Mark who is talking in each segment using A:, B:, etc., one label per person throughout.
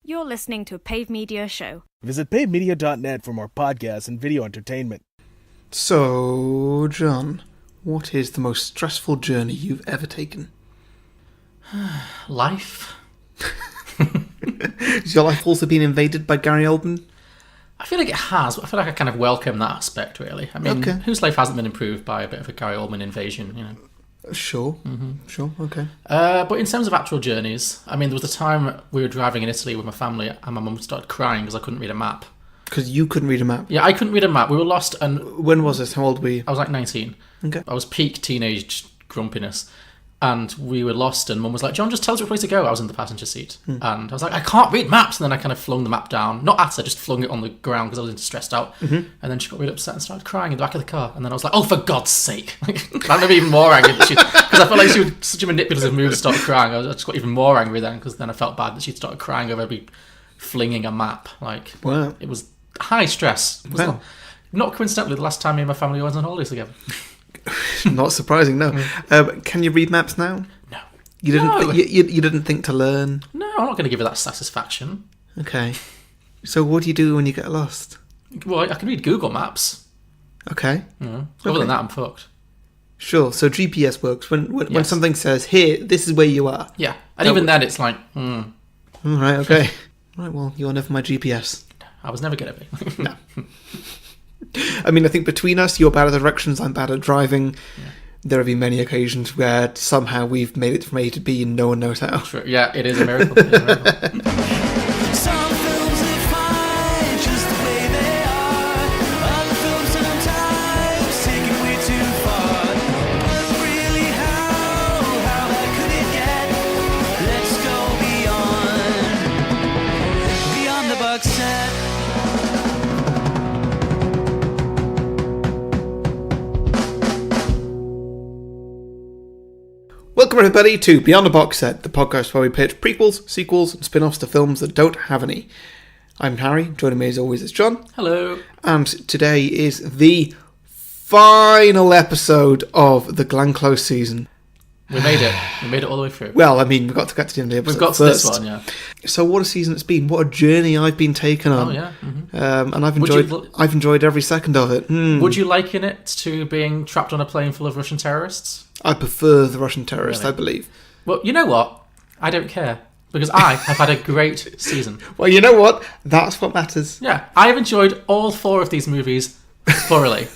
A: You're listening to a Pave Media show.
B: Visit pavemedia.net for more podcasts and video entertainment.
C: So, John, what is the most stressful journey you've ever taken?
D: Life.
C: Has your life also been invaded by Gary Oldman?
D: I feel like it has, but I feel like I kind of welcome that aspect, really. I mean, whose life hasn't been improved by a bit of a Gary Oldman invasion, you know?
C: Sure. Sure, okay.
D: But in terms of actual journeys, I mean, there was a time we were driving in Italy with my family and my mum started crying because I couldn't read a map.
C: Because you couldn't read a map?
D: Yeah, I couldn't read a map. We were lost and...
C: When was this? How old were you?
D: I was like 19.
C: Okay.
D: I was peak teenage grumpiness. And we were lost and Mum was like, John, just tell us which way to go. I was in the passenger seat. And I was like, I can't read maps. And then I kind of flung the map down. Not at her, just flung it on the ground because I was stressed out. And then she got really upset and started crying in the back of the car. And then I was like, oh, for God's sake. I'm maybe even more angry because I felt like she was such a manipulative move to start crying. I just got even more angry then because then I felt bad that she'd started crying over me flinging a map. Like,
C: wow.
D: It was high stress. It was not coincidentally the last time me and my family went on holidays together.
C: Not surprising, no. Can you read maps now?
D: No.
C: You didn't.
D: No.
C: You didn't think to learn.
D: No, I'm not going to give her that satisfaction.
C: Okay. So what do you do when you get lost?
D: Well, I can read Google Maps.
C: Okay.
D: Other than that, I'm fucked.
C: Sure. So GPS works when
D: Yes.
C: something says, "Here, this is where you are."
D: Yeah, and even then, it's like,
C: All right. Okay. Right. Well, you're never my GPS.
D: I was never going to be.
C: No. I mean, I think between us, you're bad at directions, I'm bad at driving. Yeah. There have been many occasions where somehow we've made it from A to B and no one knows how.
D: True. Yeah, it is a miracle. It is a miracle.
E: Some films are fine just the way they are. Other films sometimes take it way too far. But really, how hard could it get? Let's go beyond the box set.
C: Welcome everybody to Beyond the Box Set, the podcast where we pitch prequels, sequels, and spin-offs to films that don't have any. I'm Harry, joining me as always is John.
D: Hello.
C: And today is the final episode of the Glenn Close season.
D: We made it. We made it all the way through.
C: Well, I mean, we've got to get to the end of the episode.
D: We've got to
C: first.
D: this one, yeah.
C: So what a season it's been. What a journey I've been taken on.
D: Oh, yeah.
C: And I've enjoyed every second of it.
D: Would you liken it to being trapped on a plane full of Russian terrorists?
C: I prefer the Russian terrorists,
D: Really?
C: I believe.
D: Well, you know what? I don't care. Because I have had a great season.
C: Well, you know what? That's what matters.
D: Yeah, I have enjoyed all 4 of these movies thoroughly.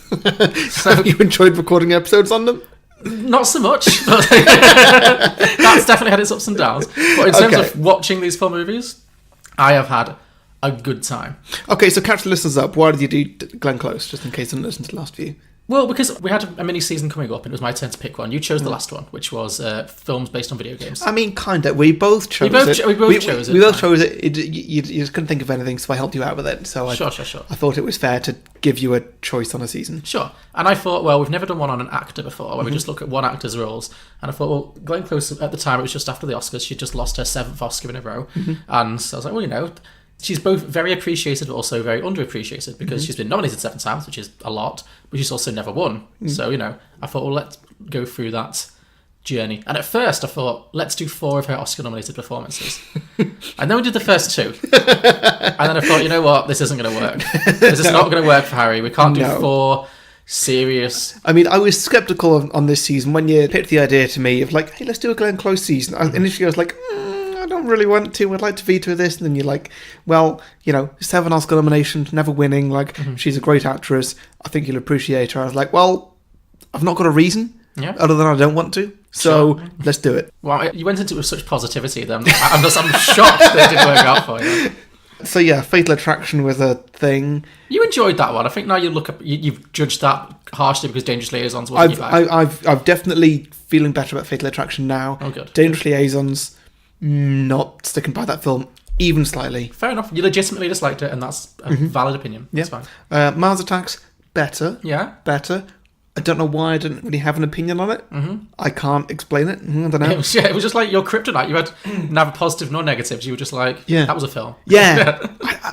C: Have you enjoyed recording episodes on them?
D: Not so much. But that's definitely had its ups and downs. But in terms of watching these 4 movies, I have had a good time.
C: Okay, so catch the listeners up. Why did you do Glenn Close, just in case they didn't listen to the last few?
D: Well, because we had a mini-season coming up and it was my turn to pick one. You chose the last one, which was films based on video games.
C: I mean, kind of. We both chose it.
D: We both chose it.
C: We both chose it. You just couldn't think of anything, so I helped you out with it. So
D: Sure.
C: I thought it was fair to give you a choice on a season.
D: Sure. And I thought, well, we've never done one on an actor before, where we just look at one actor's roles. And I thought, well, Glenn Close, at the time, it was just after the Oscars. She'd just lost her 7th Oscar in a row. And so I was like, well, you know, she's both very appreciated but also very underappreciated because she's been nominated 7 times, which is a lot, but she's also never won. So, you know, I thought, well, let's go through that journey. And at first I thought, let's do 4 of her Oscar-nominated performances. And then we did the first 2. And then I thought, you know what, this isn't going to work. This is not going to work for Harry. We can't do 4 serious...
C: I mean, I was sceptical on this season when you pitched the idea to me of like, hey, let's do a Glenn Close season. Initially I was like, I don't really want to. I'd like to veto this. And then you're like, well, you know, 7 Oscar nominations, never winning. Like, she's a great actress. I think you'll appreciate her. I was like, well, I've not got a reason other than I don't want to. So let's do it.
D: Well, you went into it with such positivity then. I'm shocked that it didn't work out for you.
C: So yeah, Fatal Attraction was a thing.
D: You enjoyed that one. I think now you've judged that harshly because Dangerous Liaisons wasn't your bag.
C: I've definitely feeling better about Fatal Attraction now.
D: Oh, good.
C: Dangerous Liaisons, not sticking by that film even slightly.
D: Fair enough. You legitimately disliked it, and that's a valid opinion.
C: Yeah.
D: That's fine.
C: Mars Attacks, better.
D: Yeah.
C: Better. I don't know why I didn't really have an opinion on it. I can't explain it. I don't know.
D: It was just like your kryptonite. You had neither positive nor negatives. You were just like, that was a film.
C: Yeah.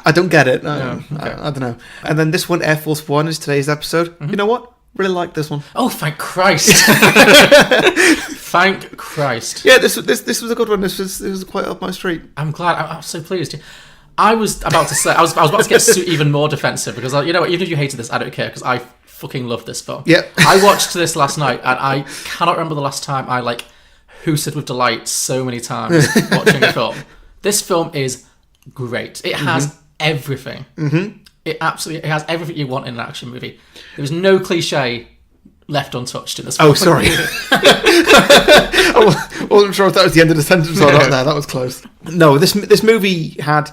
C: I don't get it.
D: Okay.
C: I don't know. And then this one, Air Force One, is today's episode. You know what? Really like this one.
D: Oh, thank Christ. Thank Christ.
C: Yeah, this was a good one. This was quite up my street.
D: I'm glad. I'm so pleased. I was about to say, I was about to get even more defensive because, you know what, even if you hated this, I don't care because I fucking love this film.
C: Yep.
D: I watched this last night and I cannot remember the last time I hooted with delight so many times watching a film. This film is great. It has everything. Mm-hmm. It has everything you want in an action movie. There was no cliche left untouched in this film.
C: Oh, sorry. I wasn't sure if that was the end of the sentence or not there. That was close. No, this movie had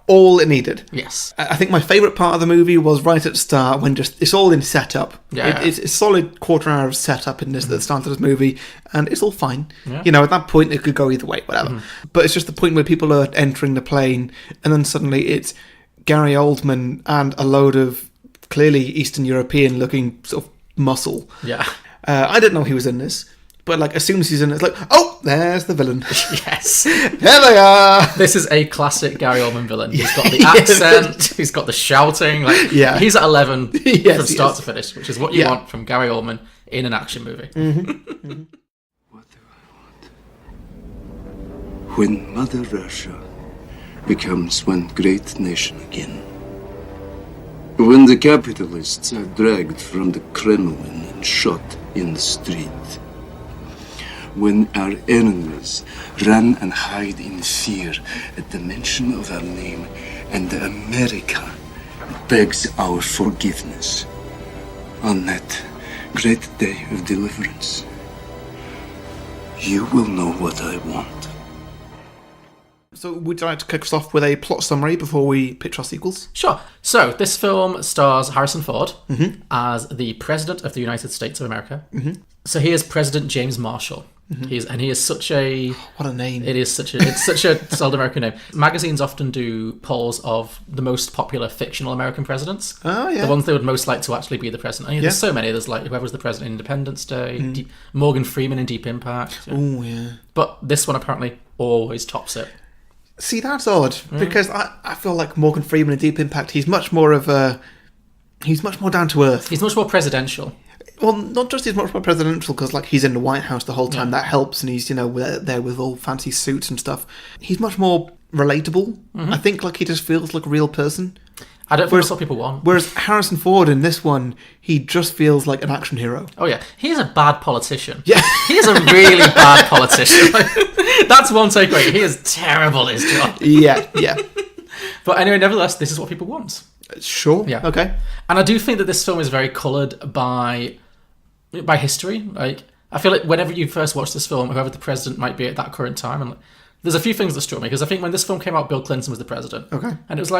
C: all it needed.
D: Yes.
C: I think my favourite part of the movie was right at the start when it's all in setup.
D: Yeah.
C: It's a solid quarter hour of setup in this at the start of this movie, and it's all fine.
D: Yeah.
C: You know, at that point it could go either way, whatever. But it's just the point where people are entering the plane, and then suddenly it's Gary Oldman and a load of clearly Eastern European looking sort of muscle.
D: Yeah.
C: I didn't know he was in this, but as soon as he's in it, it's like, oh, there's the villain.
D: Yes.
C: There they are.
D: This is a classic Gary Oldman villain. He's got the accent, he's got the shouting. He's at 11 from start to finish, which is what you want from Gary Oldman in an action movie.
F: Mm-hmm. What do I want? When Mother Russia becomes one great nation again. When the capitalists are dragged from the Kremlin and shot in the street. When our enemies run and hide in fear at the mention of our name, and America begs our forgiveness. On that great day of deliverance, you will know what I want.
C: So would you like to kick us off with a plot summary before we pitch our sequels?
D: Sure. So this film stars Harrison Ford as the President of the United States of America. Mm-hmm. So he is President James Marshall. Mm-hmm. He is such a...
C: What a name.
D: It's such a solid American name. Magazines often do polls of the most popular fictional American presidents.
C: Oh, yeah.
D: The ones they would most like to actually be the president. There's so many. There's whoever was the president in Independence Day, Morgan Freeman in Deep Impact.
C: Oh, yeah.
D: But this one apparently always tops it.
C: See, that's odd, because I feel like Morgan Freeman in Deep Impact, he's much more down to earth.
D: He's much more presidential.
C: Well, not just he's much more presidential, because he's in the White House the whole time, that helps, and he's, there with all fancy suits and stuff. He's much more relatable. I think he just feels like a real person.
D: I don't think that's what people want.
C: Whereas Harrison Ford in this one, he just feels like an action hero.
D: Oh yeah, he is a bad politician.
C: Yeah.
D: He is a really bad politician. That's one takeaway. He is terrible at his job.
C: Yeah.
D: But anyway, nevertheless, this is what people want.
C: Sure.
D: Yeah.
C: Okay.
D: And I do think that this film is very coloured by history. I feel like whenever you first watch this film, whoever the president might be at that current time, and there's a few things that struck me, because I think when this film came out, Bill Clinton was the president. Okay. And it was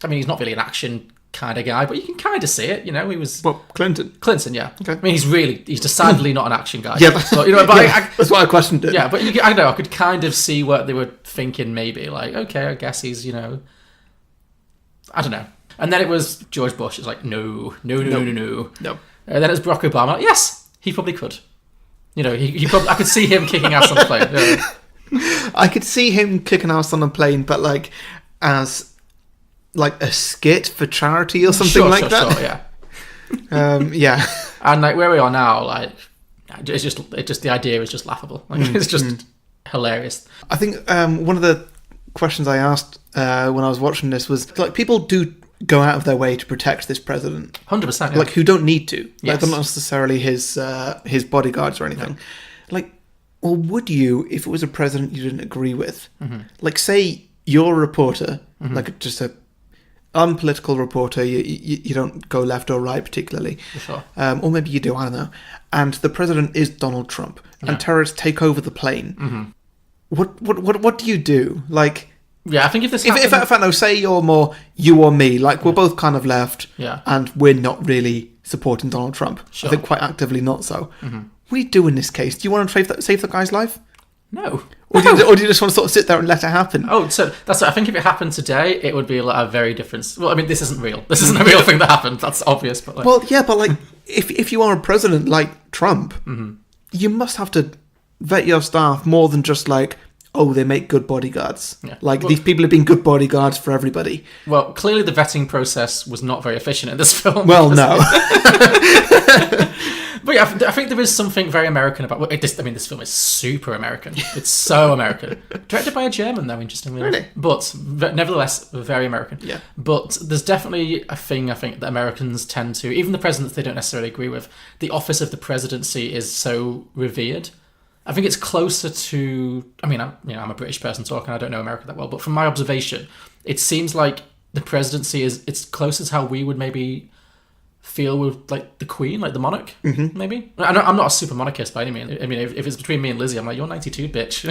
D: he's not really an action kind of guy, but you can kind of see it. He was...
C: Well, Clinton,
D: yeah.
C: Okay.
D: I mean, he's decidedly not an action guy.
C: Yeah,
D: that's
C: why I questioned it.
D: Yeah, but I know, I could kind of see what they were thinking maybe. Okay, I guess he's, I don't know. And then it was George Bush. It's no.
C: No.
D: And then it was Barack Obama. Yes, he probably could. He probably, I could see him kicking ass on the plane. Yeah.
C: I could see him kicking ass on a plane, but as a skit for charity or something like that.
D: Sure, yeah.
C: Yeah.
D: And where we are now, it's just the idea is just laughable. It's just hilarious.
C: I think one of the questions I asked when I was watching this was people do go out of their way to protect this president.
D: 100%. Yeah.
C: Who don't need to.
D: Yes.
C: They're not necessarily his bodyguards or anything.
D: No.
C: Well, would you if it was a president you didn't agree with? Mm-hmm. Say you're a reporter, just a unpolitical reporter, you don't go left or right particularly.
D: Sure.
C: Or maybe you do, I don't know. And the president is Donald Trump, and terrorists take over the plane. Mm-hmm. What do you do?
D: Yeah, I think if this
C: happened... say you're more you or me, we're both kind of left, and we're not really supporting Donald Trump.
D: Sure.
C: I think quite actively not so. Mm-hmm. What do you do in this case? Do you want to save the guy's life?
D: No.
C: Or do you just want to sort of sit there and let it happen?
D: Oh, so I think if it happened today, it would be a very different... Well, I mean, this isn't real. This isn't a real thing that happened. That's obvious. But
C: Well, yeah, but if you are a president like Trump, you must have to vet your staff more than just they make good bodyguards. Yeah. These people have been good bodyguards for everybody.
D: Well, clearly the vetting process was not very efficient in this film.
C: Well, no.
D: But yeah, I think there is something very American about this. I mean, this film is super American. It's so American. Directed by a German, though, interestingly.
C: Really?
D: But nevertheless, very American.
C: Yeah.
D: But there's definitely a thing, I think, that Americans tend to, even the presidents they don't necessarily agree with, the office of the presidency is so revered. I think it's closer to, I mean, I'm a British person talking, I don't know America that well, but from my observation, it seems like the presidency it's closer to how we would maybe feel with like the Queen, like the monarch, maybe. I'm not a super monarchist by any means. I mean, if it's between me and Lizzie, I'm like, you're 92, bitch.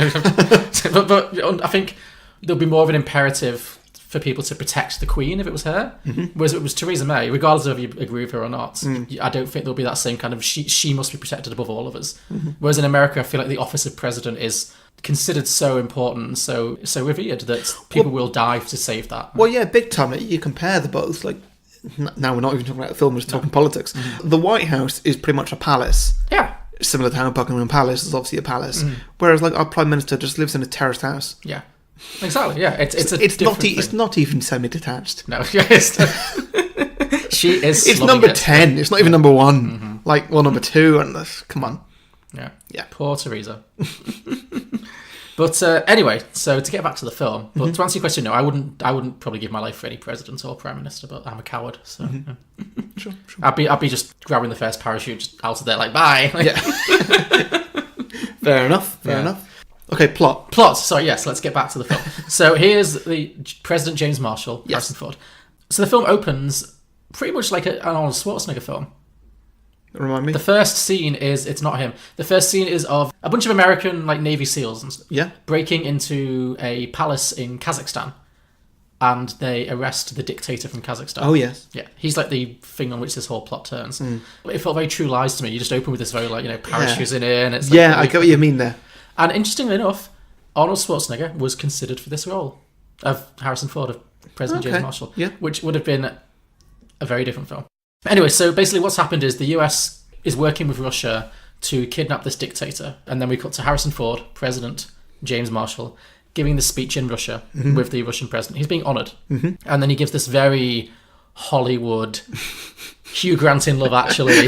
D: but I think there'll be more of an imperative for people to protect the Queen if it was her. Whereas if it was Theresa May, regardless of if you agree with her or not, I don't think there'll be that same kind of she must be protected above all of us. Whereas in America, I feel like the office of president is considered so important and so revered that people will die to save that.
C: Well, yeah, big time. You compare the both, like, now we're not even talking about the film, we're just talking politics. The White House is pretty much a palace.
D: Yeah.
C: Similar to how Buckingham Palace is obviously a palace. Whereas, like, our Prime Minister just lives in a terraced house.
D: Yeah. Exactly, yeah. It's
C: not even semi-detached.
D: No, yes. She is.
C: It's number 10. It's not even number 1. Like, well, number 2, and come on.
D: Yeah. Poor Theresa. But anyway, so to get back to the film, but to answer your question, no, I wouldn't probably give my life for any president or prime minister, but I'm a coward, so yeah.
C: Sure.
D: I'd be just grabbing the first parachute just out of there, like, bye.
C: Yeah. Fair enough. Okay, plot.
D: Sorry, yes, let's get back to the film. So here's the President James Marshall, Harrison Ford. So the film opens pretty much like an Arnold Schwarzenegger film.
C: Remind me.
D: The first scene it's not him. The first scene is of a bunch of American like Navy SEALs and stuff, breaking into a palace in Kazakhstan, and they arrest the dictator from Kazakhstan.
C: Oh yes.
D: Yeah, he's like the thing on which this whole plot turns. It felt very True Lies to me. You just open with this very like parachutes in here, and it's like,
C: I get what you mean there.
D: And interestingly enough, Arnold Schwarzenegger was considered for this role of Harrison Ford, of President James Marshall, which would have been a very different film. Anyway, so basically what's happened is the US is working with Russia to kidnap this dictator, and then we cut to Harrison Ford, President James Marshall, giving the speech in Russia with the Russian president. He's being honoured. And then he gives this very Hollywood, Hugh Grant in Love Actually.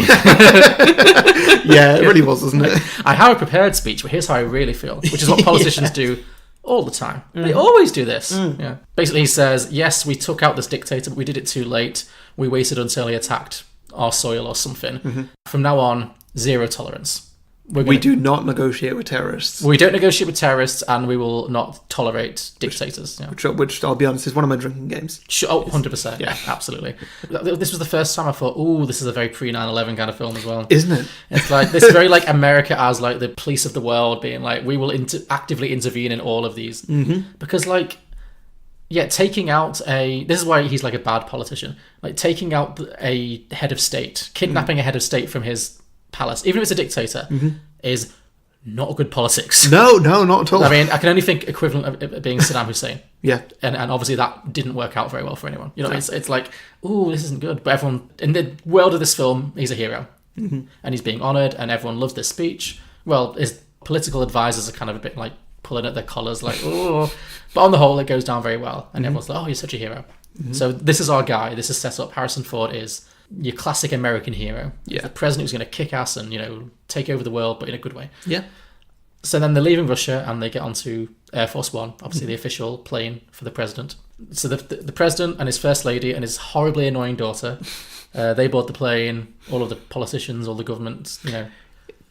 C: Yeah, it really was, wasn't it?
D: I have a prepared speech, but here's how I really feel, which is what politicians do all the time. They always do this. Yeah. Basically, he says, yes, we took out this dictator, but we did it too late. We waited until he attacked our soil or something. From now on, zero tolerance.
C: We do not negotiate with terrorists.
D: We don't negotiate with terrorists, and we will not tolerate dictators.
C: Which, I'll be honest, is one of my drinking games.
D: Oh, 100%. Yeah, absolutely. This was the first time I thought, ooh, this is a very pre-9/11 kind of film as well.
C: Isn't it?
D: It's like this very like America as like the police of the world, being like, we will actively intervene in all of these. Because like, yeah, taking out this is why he's like a bad politician. Like taking out a head of state, kidnapping a head of state from his palace, even if it's a dictator, is not good politics.
C: No, not at all.
D: I mean, I can only think equivalent of it being Saddam Hussein.
C: Yeah.
D: And obviously that didn't work out very well for anyone. You know, it's like, ooh, this isn't good. But everyone, in the world of this film, he's a hero. And he's being honoured, and everyone loves this speech. Well, his political advisors are kind of a bit like pulling at their collars, like, oh. But on the whole, it goes down very well. And everyone's like, oh, he's such a hero. So this is our guy. This is set up. Harrison Ford is your classic American hero. Yeah. The president who's going to kick ass and, take over the world, but in a good way.
C: Yeah.
D: So then they're leaving Russia and they get onto Air Force One, obviously the official plane for the president. So the president and his first lady and his horribly annoying daughter, they board the plane, all of the politicians, all the government,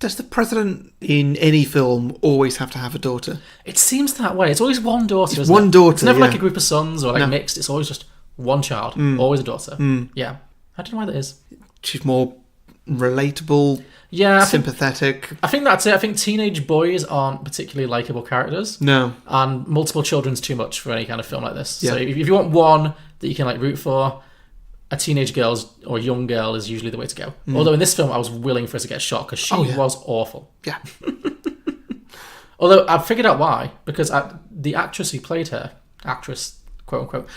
C: Does the president in any film always have to have a daughter?
D: It seems that way. It's always one daughter,
C: isn't it? One daughter,
D: it's never like a group of sons or like mixed. It's always just one child, always a daughter. Yeah. I don't know why that is.
C: She's more relatable, sympathetic.
D: I think that's it. I think teenage boys aren't particularly likeable characters.
C: No.
D: And multiple children's too much for any kind of film like this. Yeah. So if you want one that you can like root for, a teenage girl or young girl is usually the way to go. Although in this film I was willing for her to get shot because she was awful.
C: Yeah.
D: Although I've figured out why, because the actress who played her, quote unquote,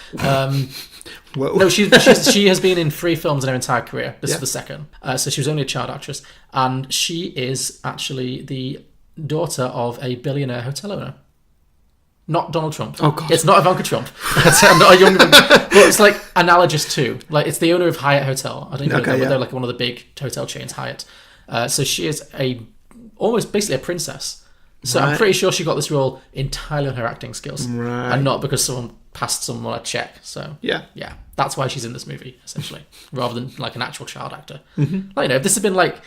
D: no, she has been in 3 films in her entire career. This is the second. So she was only a child actress, and she is actually the daughter of a billionaire hotel owner. Not Donald Trump.
C: Oh God!
D: It's not Ivanka Trump. It's not a young, but it's like analogous to. Like it's the owner of Hyatt Hotel. I don't know, they're like one of the big hotel chains, Hyatt. So she is almost basically a princess. So
C: Right.
D: I'm pretty sure she got this role entirely on her acting skills,
C: Right.
D: and not because someone passed someone a check. So
C: Yeah.
D: that's why she's in this movie essentially, rather than like an actual child actor. Like, if this had been like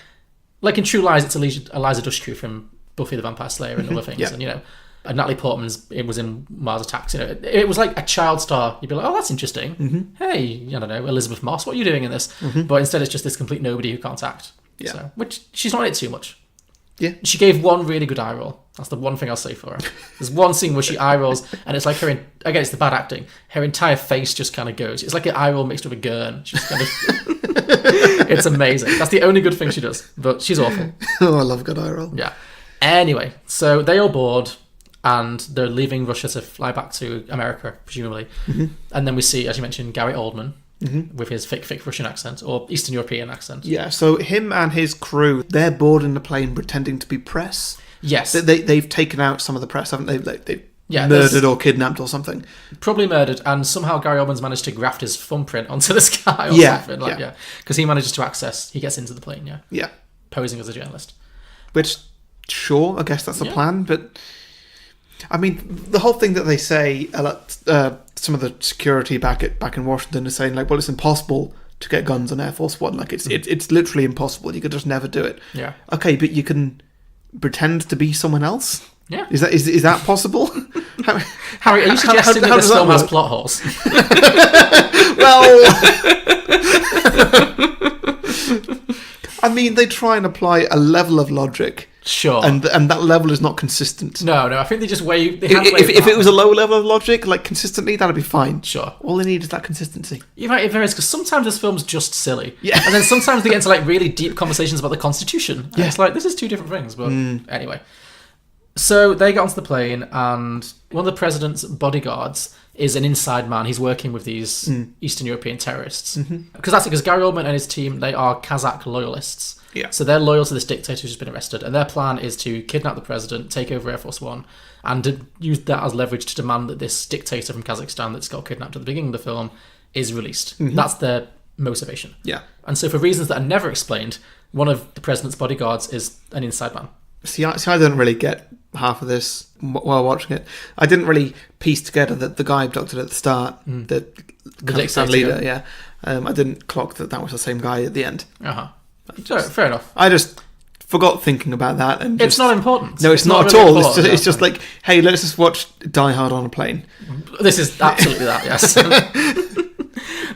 D: in True Lies, it's Eliza Dushku from Buffy the Vampire Slayer and other things,
C: Yeah.
D: and and Natalie Portman was in Mars Attacks. It was like a child star. You'd be like, oh, that's interesting. Hey, I don't know, Elizabeth Moss, what are you doing in this? But instead, it's just this complete nobody who can't act.
C: Yeah.
D: So, which she's not in it too much.
C: Yeah.
D: She gave one really good eye roll. That's the one thing I'll say for her. There's one scene where she eye rolls, and it's like again, it's the bad acting. Her entire face just kind of goes. It's like an eye roll mixed with a gurn. She's kind of. It's amazing. That's the only good thing she does, but she's awful.
C: Oh, I love good eye roll.
D: Yeah. Anyway, so they all board, and they're leaving Russia to fly back to America, presumably. And then we see, as you mentioned, Gary Oldman with his thick Russian accent, or Eastern European accent.
C: Yeah, so him and his crew, they're boarding the plane pretending to be press.
D: Yes.
C: They've taken out some of the press, haven't they? They've
D: Yeah,
C: murdered
D: there's-
C: or kidnapped or something.
D: Probably murdered, and somehow Gary Oldman's managed to graft his thumbprint onto the sky or
C: Yeah,
D: something. Like,
C: yeah.
D: Because he manages to he gets into the plane,
C: Yeah.
D: posing as a journalist.
C: Which, sure, I guess that's the
D: Yeah.
C: plan, but... I mean, the whole thing that they say, some of the security back in Washington is saying, like, well, it's impossible to get guns on Air Force One. Like, it's literally impossible. You could just never do it.
D: Yeah.
C: Okay, but you can pretend to be someone else?
D: Yeah.
C: Is that possible?
D: Harry, are you suggesting that
C: how
D: this
C: does that
D: film has
C: work?
D: plot holes?
C: Well... I mean, they try and apply a level of logic,
D: Sure.
C: and that level is not consistent.
D: No, I think they just wave...
C: If it was a low level of logic, like consistently, that'd be fine.
D: Sure.
C: All they need is that consistency.
D: You're right, it varies, because sometimes this film's just silly.
C: Yeah.
D: And then sometimes they get into, like, really deep conversations about the Constitution. And
C: Yeah.
D: it's like, this is two different things, but anyway. So they get onto the plane, and one of the president's bodyguards is an inside man. He's working with these Eastern European terrorists. Because Gary Oldman and his team, they are Kazakh loyalists.
C: Yeah.
D: So they're loyal to this dictator who's been arrested, and their plan is to kidnap the president, take over Air Force One, and to use that as leverage to demand that this dictator from Kazakhstan that's got kidnapped at the beginning of the film is released. That's their motivation.
C: Yeah.
D: And so for reasons that are never explained, one of the president's bodyguards is an inside man.
C: See, I didn't really get half of this while watching it. I didn't really piece together that the guy abducted at the start, the Kazakhstan
D: dictator.
C: leader, yeah. I didn't clock that was the same guy at the end.
D: Uh-huh. So, fair enough.
C: I just forgot thinking about that. And
D: It's
C: just-
D: not important.
C: No, it's not at
D: really
C: all.
D: important,
C: It's just like, hey, let's just watch Die Hard on a plane.
D: This is absolutely that, yes.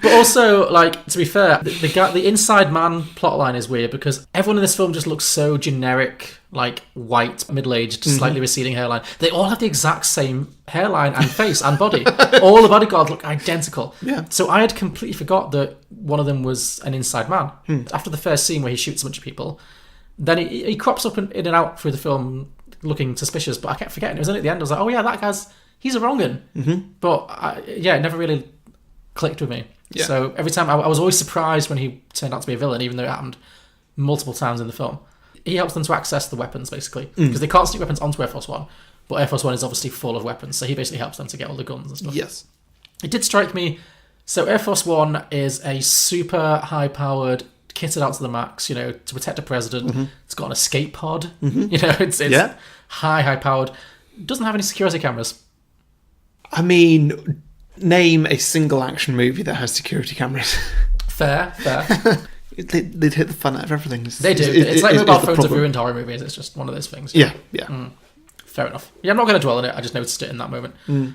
D: But also, like, to be fair, the inside man plotline is weird because everyone in this film just looks so generic, like white, middle-aged, slightly receding hairline. They all have the exact same hairline and face and body. All the bodyguards look identical.
C: Yeah.
D: So I had completely forgot that one of them was an inside man. After the first scene where he shoots a bunch of people, then he crops up in and out through the film looking suspicious, but I kept forgetting. It was only at the end. I was like, oh yeah, he's a wrong un. But it never really clicked with me.
C: Yeah.
D: So every time I was always surprised when he turned out to be a villain, even though it happened multiple times in the film. He helps them to access the weapons, basically, because they can't sneak weapons onto Air Force One, but Air Force One is obviously full of weapons, so he basically helps them to get all the guns and stuff.
C: Yes.
D: It did strike me. So Air Force One is a super high-powered, kitted out to the max, to protect the president. It's got an escape pod. It's
C: Yeah.
D: high-powered. Doesn't have any security cameras.
C: I mean, name a single action movie that has security cameras.
D: Fair.
C: They'd hit the fun out of everything.
D: They do. It's like mobile phones have ruined horror movies. It's just one of those things.
C: Yeah.
D: Fair enough. Yeah, I'm not going to dwell on it. I just noticed it in that moment.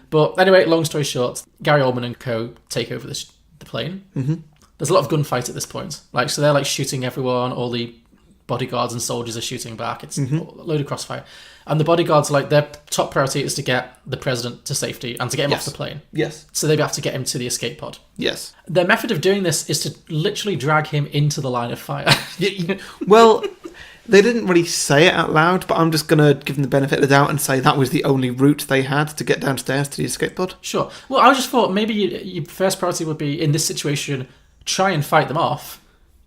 D: But anyway, long story short, Gary Oldman and co take over the plane. There's a lot of gunfight at this point. So they're shooting everyone. All the bodyguards and soldiers are shooting back. It's a load of crossfire. And the bodyguards, their top priority is to get the president to safety and to get him off the plane.
C: Yes.
D: So they have to get him to the escape pod.
C: Yes.
D: Their method of doing this is to literally drag him into the line of fire.
C: Well, they didn't really say it out loud, but I'm just going to give them the benefit of the doubt and say that was the only route they had to get downstairs to the escape pod.
D: Sure. Well, I just thought maybe your first priority would be, in this situation, try and fight them off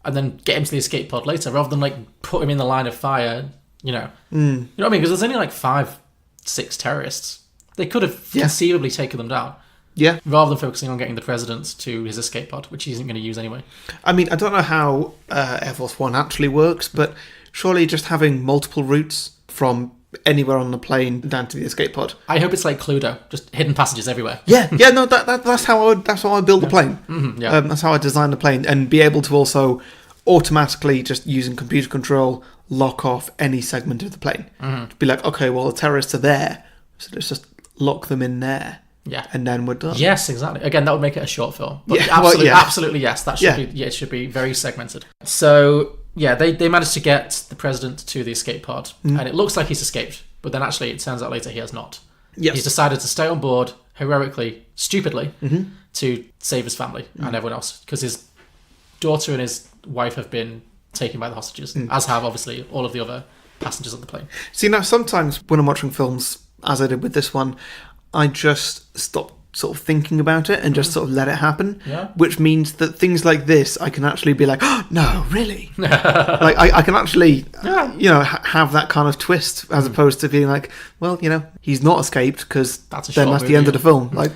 D: and then get him to the escape pod later, rather than put him in the line of fire, You know what I mean? Because there's only 5-6 terrorists. They could have conceivably taken them down.
C: Yeah.
D: Rather than focusing on getting the president to his escape pod, which he isn't going to use anyway.
C: I mean, I don't know how Air Force One actually works, but surely just having multiple routes from anywhere on the plane down to the escape pod.
D: I hope it's like Cluedo, just hidden passages everywhere.
C: Yeah, no, that's how I build the plane.
D: Mm-hmm, yeah.
C: That's how I design the plane, and be able to also automatically, just using computer control, lock off any segment of the plane. To be like, okay, well, the terrorists are there, so let's just lock them in there.
D: Yeah.
C: And then we're done.
D: Yes, exactly. Again, that would make it a short film. But
C: Yeah, well,
D: absolutely, yes. That should be. Yeah, it should be very segmented. So yeah, they managed to get the president to the escape pod, and it looks like he's escaped. But then actually, it turns out later he has not.
C: Yes.
D: He's decided to stay on board heroically, stupidly, to save his family and everyone else, because his daughter and his wife have been taken by the hostages, as have obviously all of the other passengers on the plane.
C: See, now sometimes when I'm watching films, as I did with this one, I just stop sort of thinking about it and just sort of let it happen.
D: Yeah.
C: Which means that things like this, I can actually be like, oh, no, really? Like, I can actually, have that kind of twist, as opposed to being like, well, he's not escaped, because
D: That's a
C: then
D: short
C: that's the end of
D: movie.
C: the film. Like,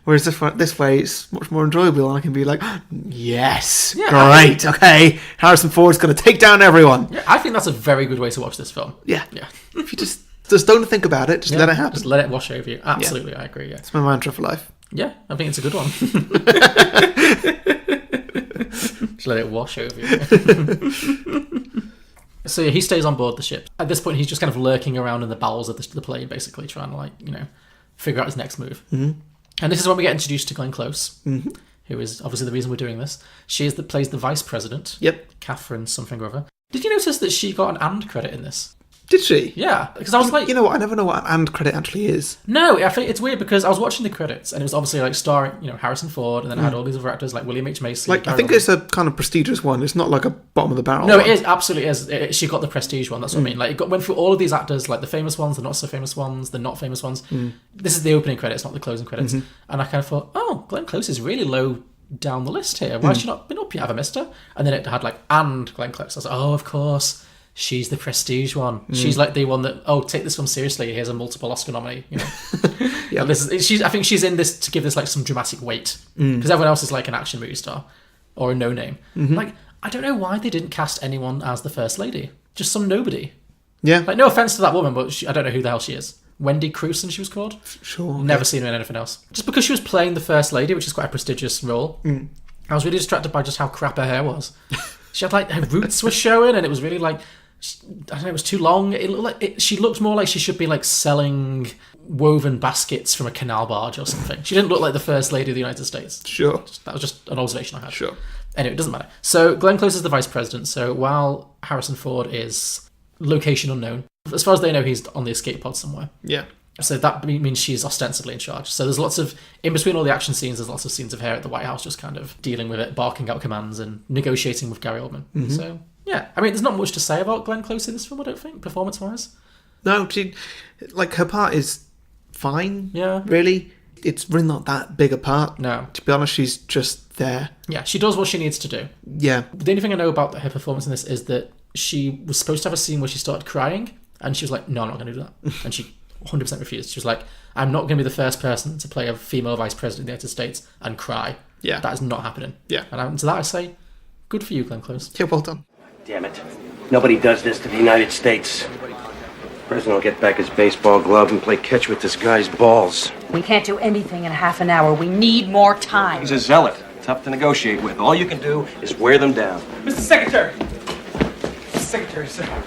C: whereas this way, it's much more enjoyable, and I can be like, yes, great, okay, Harrison Ford's going to take down everyone.
D: Yeah, I think that's a very good way to watch this film.
C: Yeah.
D: Yeah.
C: If you just don't think about it, just let it happen.
D: Just let it wash over you. Absolutely, I agree, yeah.
C: It's my mantra for life.
D: Yeah, I think it's a good one. Just let it wash over you. So yeah, he stays on board the ship. At this point, he's just kind of lurking around in the bowels of the plane, basically, trying to, figure out his next move. Mm-hmm. And this is when we get introduced to Glenn Close, who is obviously the reason we're doing this. She plays the vice president.
C: Yep.
D: Catherine something or other. Did you notice that she got an and credit in this?
C: Did she?
D: Yeah, because I was like...
C: You know what? I never know what an and credit actually is.
D: No, I think it's weird because I was watching the credits and it was obviously starring, Harrison Ford, and then it had all these other actors like William H. Macy.
C: I think it's a kind of prestigious one. It's not like a bottom of the barrel
D: No,
C: one.
D: it is, absolutely is. She got the prestige one, that's what I mean. Like, went through all of these actors, like the famous ones, the not so famous ones, the not famous ones. This is the opening credits, not the closing credits. And I kind of thought, oh, Glenn Close is really low down the list here. Why has she not been up yet? Have I missed her? And then it had and Glenn Close. I was like, oh, of course. She's the prestige one. She's like the one that, take this film seriously. Here's a multiple Oscar nominee.
C: Yeah.
D: I think she's in this to give this like some dramatic weight, because everyone else is like an action movie star or a no name. Like, I don't know why they didn't cast anyone as the first lady. Just some nobody.
C: Yeah.
D: Like, no offense to that woman, but I don't know who the hell she is. Wendy Crewson, she was called.
C: Sure. Okay.
D: Never seen her in anything else. Just because she was playing the first lady, which is quite a prestigious role. I was really distracted by just how crap her hair was. She had like her roots were showing, and it was really like, I don't know, it was too long. It looked like she looked more like she should be like selling woven baskets from a canal barge or something. She didn't look like the first lady of the United States.
C: Sure.
D: That was just an observation I had.
C: Sure.
D: Anyway, it doesn't matter. So Glenn Close is the vice president. So while Harrison Ford is location unknown, as far as they know, he's on the escape pod somewhere.
C: Yeah.
D: So that means she's ostensibly in charge. So there's lots of, in between all the action scenes, there's lots of scenes of her at the White House just kind of dealing with it, barking out commands and negotiating with Gary Oldman. So, yeah. I mean, there's not much to say about Glenn Close in this film, I don't think, performance-wise.
C: No, her part is fine.
D: Yeah.
C: Really. It's really not that big a part.
D: No.
C: To be honest, she's just there.
D: Yeah, she does what she needs to do.
C: Yeah.
D: The only thing I know about her performance in this is that she was supposed to have a scene where she started crying, and she was like, no, I'm not going to do that. And she 100% refused. She was like, I'm not going to be the first person to play a female vice president of the United States and cry.
C: Yeah.
D: That is not happening.
C: Yeah.
D: And to that I say, good for you, Glenn Close.
C: Yeah, well done.
G: Damn it. Nobody does this to the United States. The president will get back his baseball glove and play catch with this guy's balls.
H: We can't do anything in half an hour. We need more time.
G: He's a zealot, tough to negotiate with. All you can do is wear them down.
I: Mr. Secretary! Mr. Secretary, sir.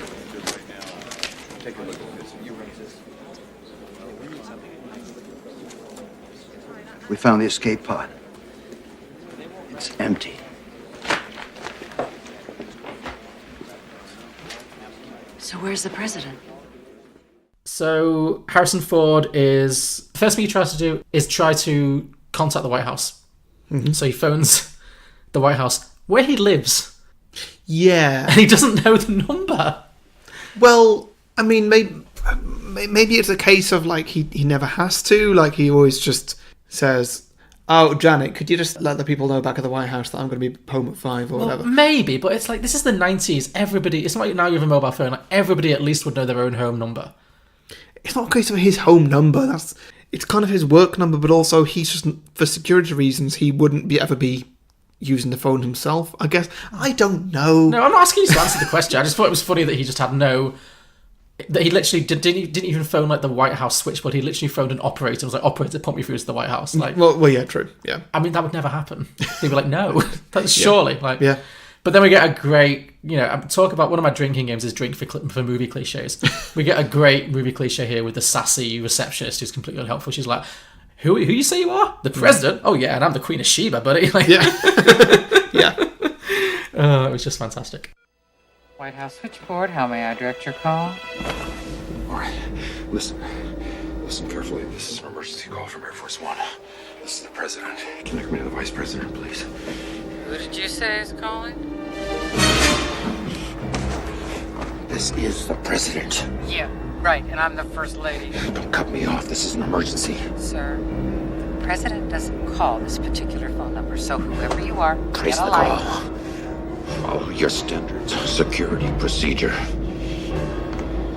F: We found the escape pod. It's empty.
H: So where's the president?
D: So Harrison Ford is, the first thing he tries to do is try to contact the White House. So he phones the White House where he lives,
C: Yeah.
D: and he doesn't know the number.
C: Well, I mean, maybe it's a case of like he never has to. Like he always just says, "Oh, Janet, could you just let the people know back at the White House that I'm going to be home at 5 or whatever?"
D: Maybe, but it's like, this is the 90s. Everybody, it's not like now you have a mobile phone. Like, everybody at least would know their own home number.
C: It's not a case of his home number. It's kind of his work number, but also he's just, for security reasons, he wouldn't ever be, using the phone himself, I guess. I don't know.
D: No, I'm not asking you to answer the question. I just thought it was funny that he just had no... That he literally didn't even phone like the White House switchboard. He literally phoned an operator and was like, operator, pump me through to the White House. Like,
C: well, yeah, true. Yeah.
D: I mean, that would never happen. They'd be like, no. That's surely. Like,
C: yeah.
D: But then we get a great, talk about one of my drinking games is drink for movie cliches. We get a great movie cliche here with the sassy receptionist who's completely unhelpful. She's like, who you say you are? The president? Oh yeah, and I'm the Queen of Sheba, buddy. Like,
C: yeah. Yeah.
D: It was just fantastic.
J: White House switchboard, how may I direct your call?
K: All right, listen carefully. This is an emergency call from Air Force One. This is the president. Connect me to the vice president, please.
J: Who did you say is calling?
K: This is the president.
J: Yeah, right, and I'm the first lady.
K: Don't cut me off. This is an emergency.
J: Sir, the president doesn't call this particular phone number, so whoever you are,
K: Trace
J: get a
K: the
J: line.
K: call. Follow your standard security procedure.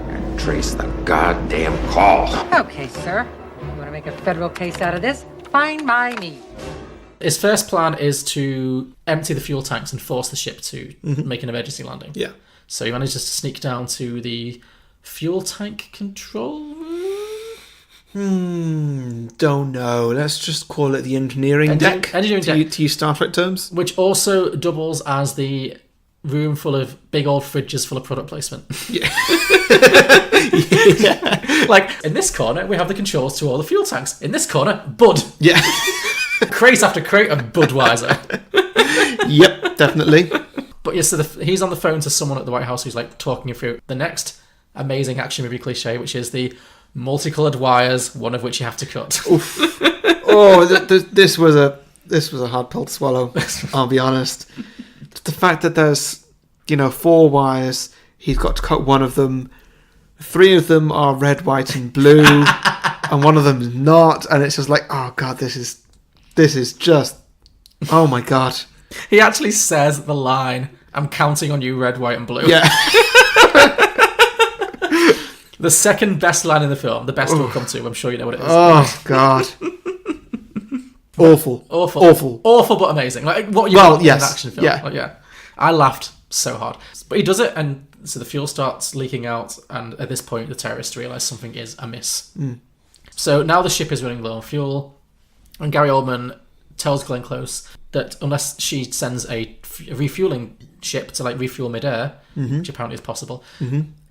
K: And trace the goddamn call.
J: Okay, sir. You want to make a federal case out of this? Fine by me.
D: His first plan is to empty the fuel tanks and force the ship to make an emergency landing.
C: Yeah.
D: So he manages to sneak down to the fuel tank control room?
C: Don't know. Let's just call it the engineering deck.
D: Engineering deck.
C: To use Star Trek terms.
D: Which also doubles as the room full of big old fridges full of product placement.
C: Yeah.
D: Yeah. Like, in this corner, we have the controls to all the fuel tanks. In this corner, Bud.
C: Yeah.
D: Crate after crate of Budweiser.
C: Yep, definitely.
D: But yeah, so he's on the phone to someone at the White House who's like talking him through the next amazing action movie cliche, which is the multicolored wires, one of which you have to cut.
C: Oof. Oh, this was a hard pill to swallow. I'll be honest. The fact that there's 4 wires, he's got to cut one of them. 3 of them are red, white, and blue, and one of them is not. And it's just like, oh god, this is just, oh my god.
D: He actually says the line, "I'm counting on you, red, white, and blue."
C: Yeah.
D: The second best line in the film. The best we'll come to. I'm sure you know what it is.
C: Oh god. Awful,
D: but amazing. Like what you want in an action film.
C: Yeah.
D: Like, yeah. I laughed so hard. But he does it, and so the fuel starts leaking out, and at this point, the terrorists realise something is amiss. So now the ship is running low on fuel, and Gary Oldman tells Glenn Close that unless she sends a refueling ship to like refuel midair, which apparently is possible,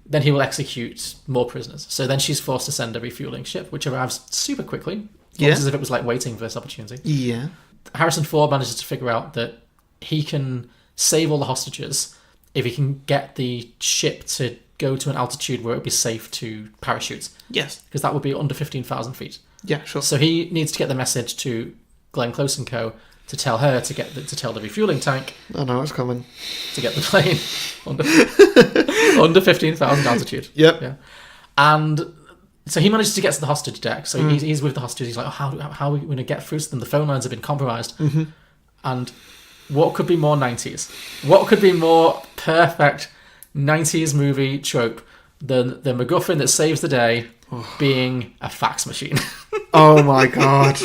D: then he will execute more prisoners. So then she's forced to send a refueling ship, which arrives super quickly. Almost as if it was like waiting for this opportunity.
C: Yeah.
D: Harrison Ford manages to figure out that he can save all the hostages if he can get the ship to go to an altitude where it would be safe to parachute.
C: Yes.
D: Because that would be under 15,000 feet.
C: Yeah, sure.
D: So he needs to get the message to Glenn Close and co. to tell her to tell the refueling tank.
C: I know it's coming.
D: To get the plane under 15,000 altitude.
C: Yep.
D: Yeah. And so he manages to get to the hostage deck. So he's with the hostages. He's like, how are we going to get through to them? The phone lines have been compromised. And what could be more 90s? What could be more perfect 90s movie trope than the MacGuffin that saves the day being a fax machine?
C: Oh my god.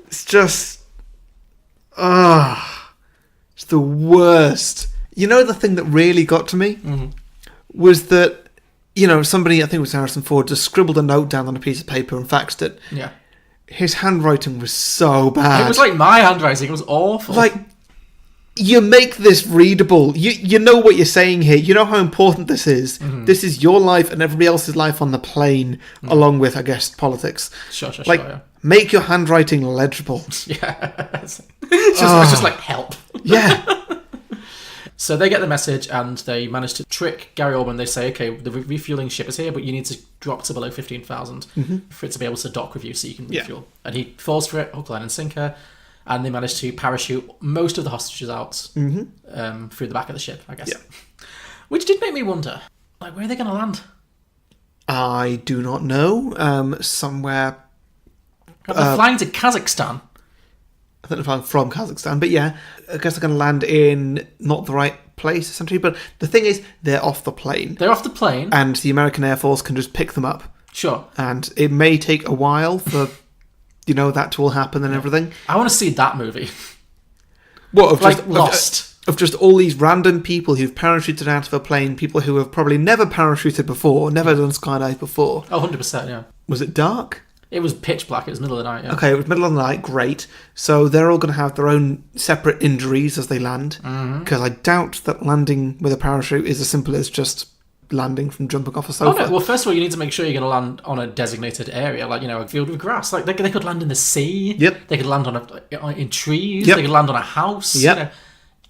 C: It's just... it's the worst. You know, the thing that really got to me was that, somebody, I think it was Harrison Ford, just scribbled a note down on a piece of paper and faxed it.
D: Yeah.
C: His handwriting was so bad.
D: It was like my handwriting. It was awful.
C: Like, you make this readable. You know what you're saying here. You know how important this is. This is your life and everybody else's life on the plane, along with, I guess, politics.
D: Sure, yeah.
C: Make your handwriting legible.
D: Yeah. It's just like, help.
C: Yeah.
D: So they get the message and they manage to trick Gary Oldman. They say, okay, the refueling ship is here, but you need to drop to below 15,000 for it to be able to dock with you so you can refuel. And he falls for it, hook, line and sinker, and they manage to parachute most of the hostages out through the back of the ship, I guess. Yeah. Which did make me wonder, like, where are they going to land?
C: I do not know. Somewhere...
D: They're flying to Kazakhstan.
C: I think they're flying from Kazakhstan, but yeah, I guess they're going to land in not the right place, essentially. But the thing is, they're off the plane.
D: They're off the plane.
C: And the American Air Force can just pick them up.
D: Sure.
C: And it may take a while for, that to all happen and everything.
D: I want to see that movie.
C: What, of
D: like
C: just
D: Lost?
C: Of just all these random people who've parachuted out of a plane, people who have probably never parachuted before, never done skydive before.
D: Oh, 100%, yeah.
C: Was it dark?
D: It was pitch black. It was middle of the night, yeah.
C: Okay, it was middle of the night, great. So they're all going to have their own separate injuries as they land. Because I doubt that landing with a parachute is as simple as just landing from jumping off a sofa.
D: Oh, no. Well, first of all, you need to make sure you're going to land on a designated area, like, a field with grass. Like, they could land in the sea.
C: Yep.
D: They could land in trees.
C: Yep.
D: They could land on a house.
C: Yep.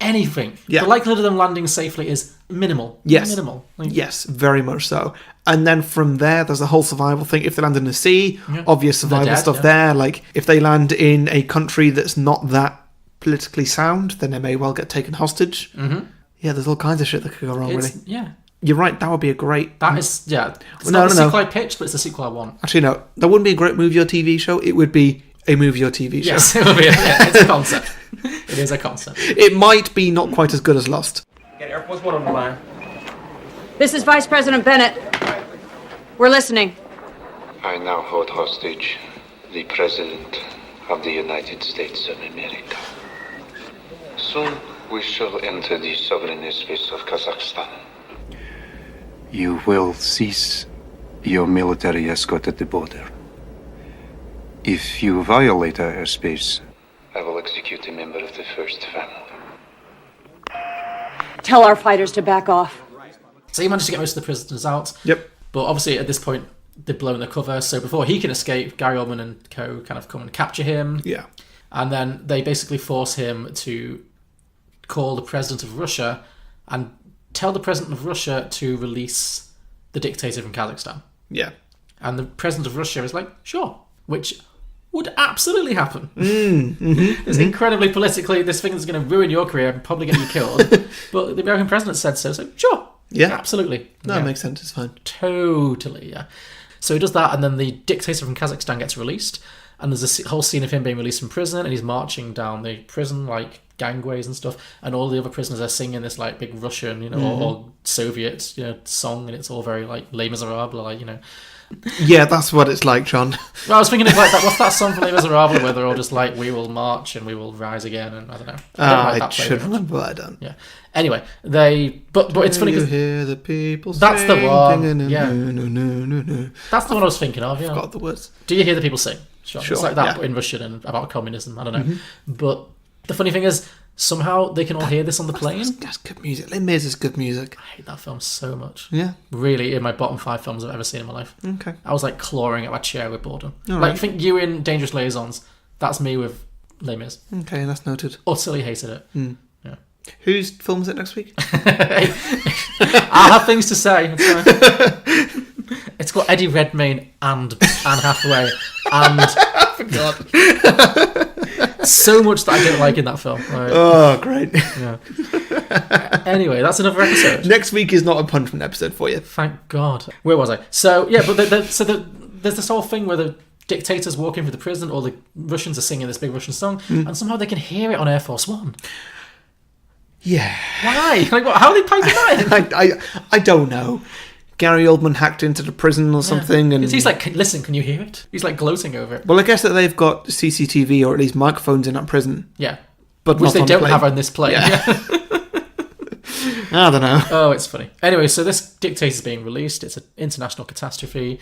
D: Anything.
C: Yep.
D: The likelihood of them landing safely is minimal.
C: Yes.
D: Minimal.
C: Yes, very much so. And then from there, there's the whole survival thing. If they land in the sea, obvious survival
D: dead,
C: stuff there. Like, if they land in a country that's not that politically sound, then they may well get taken hostage.
D: Mm-hmm.
C: Yeah, there's all kinds of shit that could go wrong, really.
D: Yeah.
C: You're right, that would be a great...
D: That is, yeah. It's
C: No,
D: not the
C: no, no.
D: sequel I pitched, but it's the sequel I want.
C: Actually, no. That wouldn't be a great movie or TV show. It would be a movie or TV show.
D: Yes, it would be. It's a concept. It is a concept.
C: It might be not quite as good as Lost.
I: Get Air Force One on the line.
H: This is Vice President Bennett. We're listening.
F: I now hold hostage the President of the United States of America. Soon we shall enter the sovereign airspace of Kazakhstan. You will cease your military escort at the border. If you violate our airspace, I will execute a member of the first family.
H: Tell our fighters to back off.
D: So he managed to get most of the prisoners out.
C: Yep.
D: But obviously at this point, they've blown the cover. So before he can escape, Gary Oldman and co kind of come and capture him.
C: Yeah.
D: And then they basically force him to call the president of Russia and tell the president of Russia to release the dictator from Kazakhstan.
C: Yeah.
D: And the president of Russia is like, sure. Which would absolutely happen. It's incredibly politically, this thing is going to ruin your career and probably get you killed. But the American president said so, so sure.
C: Yeah.
D: Absolutely.
C: No,
D: yeah.
C: it makes sense, it's fine.
D: Totally, yeah. So he does that, and then the dictator from Kazakhstan gets released, and there's a whole scene of him being released from prison, and he's marching down the prison, like, gangways and stuff, and all the other prisoners are singing this, like, big Russian, or Soviet, song, and it's all very, like, Les Miserables, like,
C: Yeah, that's what it's like, John.
D: Well, I was thinking of, like, what's that song from Les Miserables where they're all just like, we will march and we will rise again, and I don't know.
C: I should remember, but I don't.
D: Yeah. Anyway, but it's funny because
C: hear the people
D: that's the one. Yeah.
C: No.
D: That's the one I was thinking of. Yeah.
C: Forgot the words.
D: Do you hear the people sing? Sure. It's like that,
C: yeah.
D: but in Russian and about communism. I don't know. But the funny thing is, somehow they can all hear this on the plane.
C: That's good music. Les Mis is good music.
D: I hate that film so much.
C: Yeah.
D: Really, in my bottom 5 films I've ever seen in my life.
C: Okay.
D: I was like clawing at my chair with boredom.
C: All
D: Like,
C: right.
D: think you in Dangerous Liaisons. That's me with Les Mis.
C: Okay, that's noted.
D: Utterly hated it. Yeah.
C: Whose film is it next week?
D: I'll have things to say. It's got Eddie Redmayne and Anne Hathaway and so much that I don't like in that film. Like,
C: Oh, great.
D: yeah. Anyway, that's another episode.
C: Next week is not a punishment episode for you.
D: Thank God. Where was I? So yeah, but there's this whole thing where the dictators walk in through the prison, or the Russians are singing this big Russian song, and somehow they can hear it on Air Force One.
C: Yeah.
D: Why? Like, what? How are they piping that in?
C: I don't know. Gary Oldman hacked into the prison or something, and
D: He's like, listen, can you hear it? He's like gloating over it.
C: well, I guess that they've got CCTV or at least microphones in that prison,
D: Yeah.
C: but
D: Which
C: not
D: they
C: on
D: don't
C: plane.
D: have on this plane.
C: Yeah.
D: Yeah.
C: I don't know.
D: Oh, it's funny. Anyway, so this dictator's being released. It's an international catastrophe.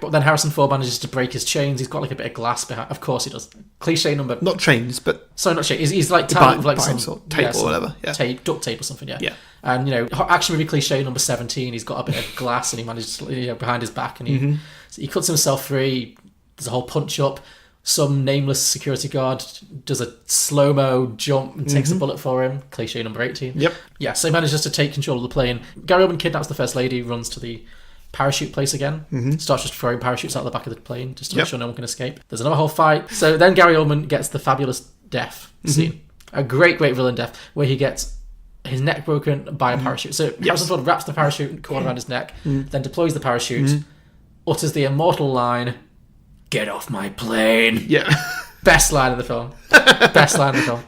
D: But then Harrison Ford manages to break his chains. He's got like a bit of glass behind. Of course he does. Cliche number.
C: Not chains, but
D: Sorry, not chains. He's like tied with like
C: binds
D: some
C: or tape or
D: some
C: whatever, yeah.
D: tape, duct tape or something. Yeah.
C: Yeah.
D: And action movie cliche number 17. He's got a bit of glass and he manages to, behind his back, and he cuts himself free. There's a whole punch up. Some nameless security guard does a slow-mo jump and takes a bullet for him. Cliche number 18.
C: Yep.
D: Yeah, so he manages to take control of the plane. Gary Oldman kidnaps the First Lady, runs to the parachute place again, starts just throwing parachutes out the back of the plane just to make sure no one can escape. There's another whole fight. So then Gary Oldman gets the fabulous death scene. A great villain death, where he gets his neck broken by a parachute. So Harrison Ford wraps the parachute cord around his neck, then deploys the parachute, utters the immortal line, "Get off my plane."
C: yeah.
D: Best line of the film. Best line of the film.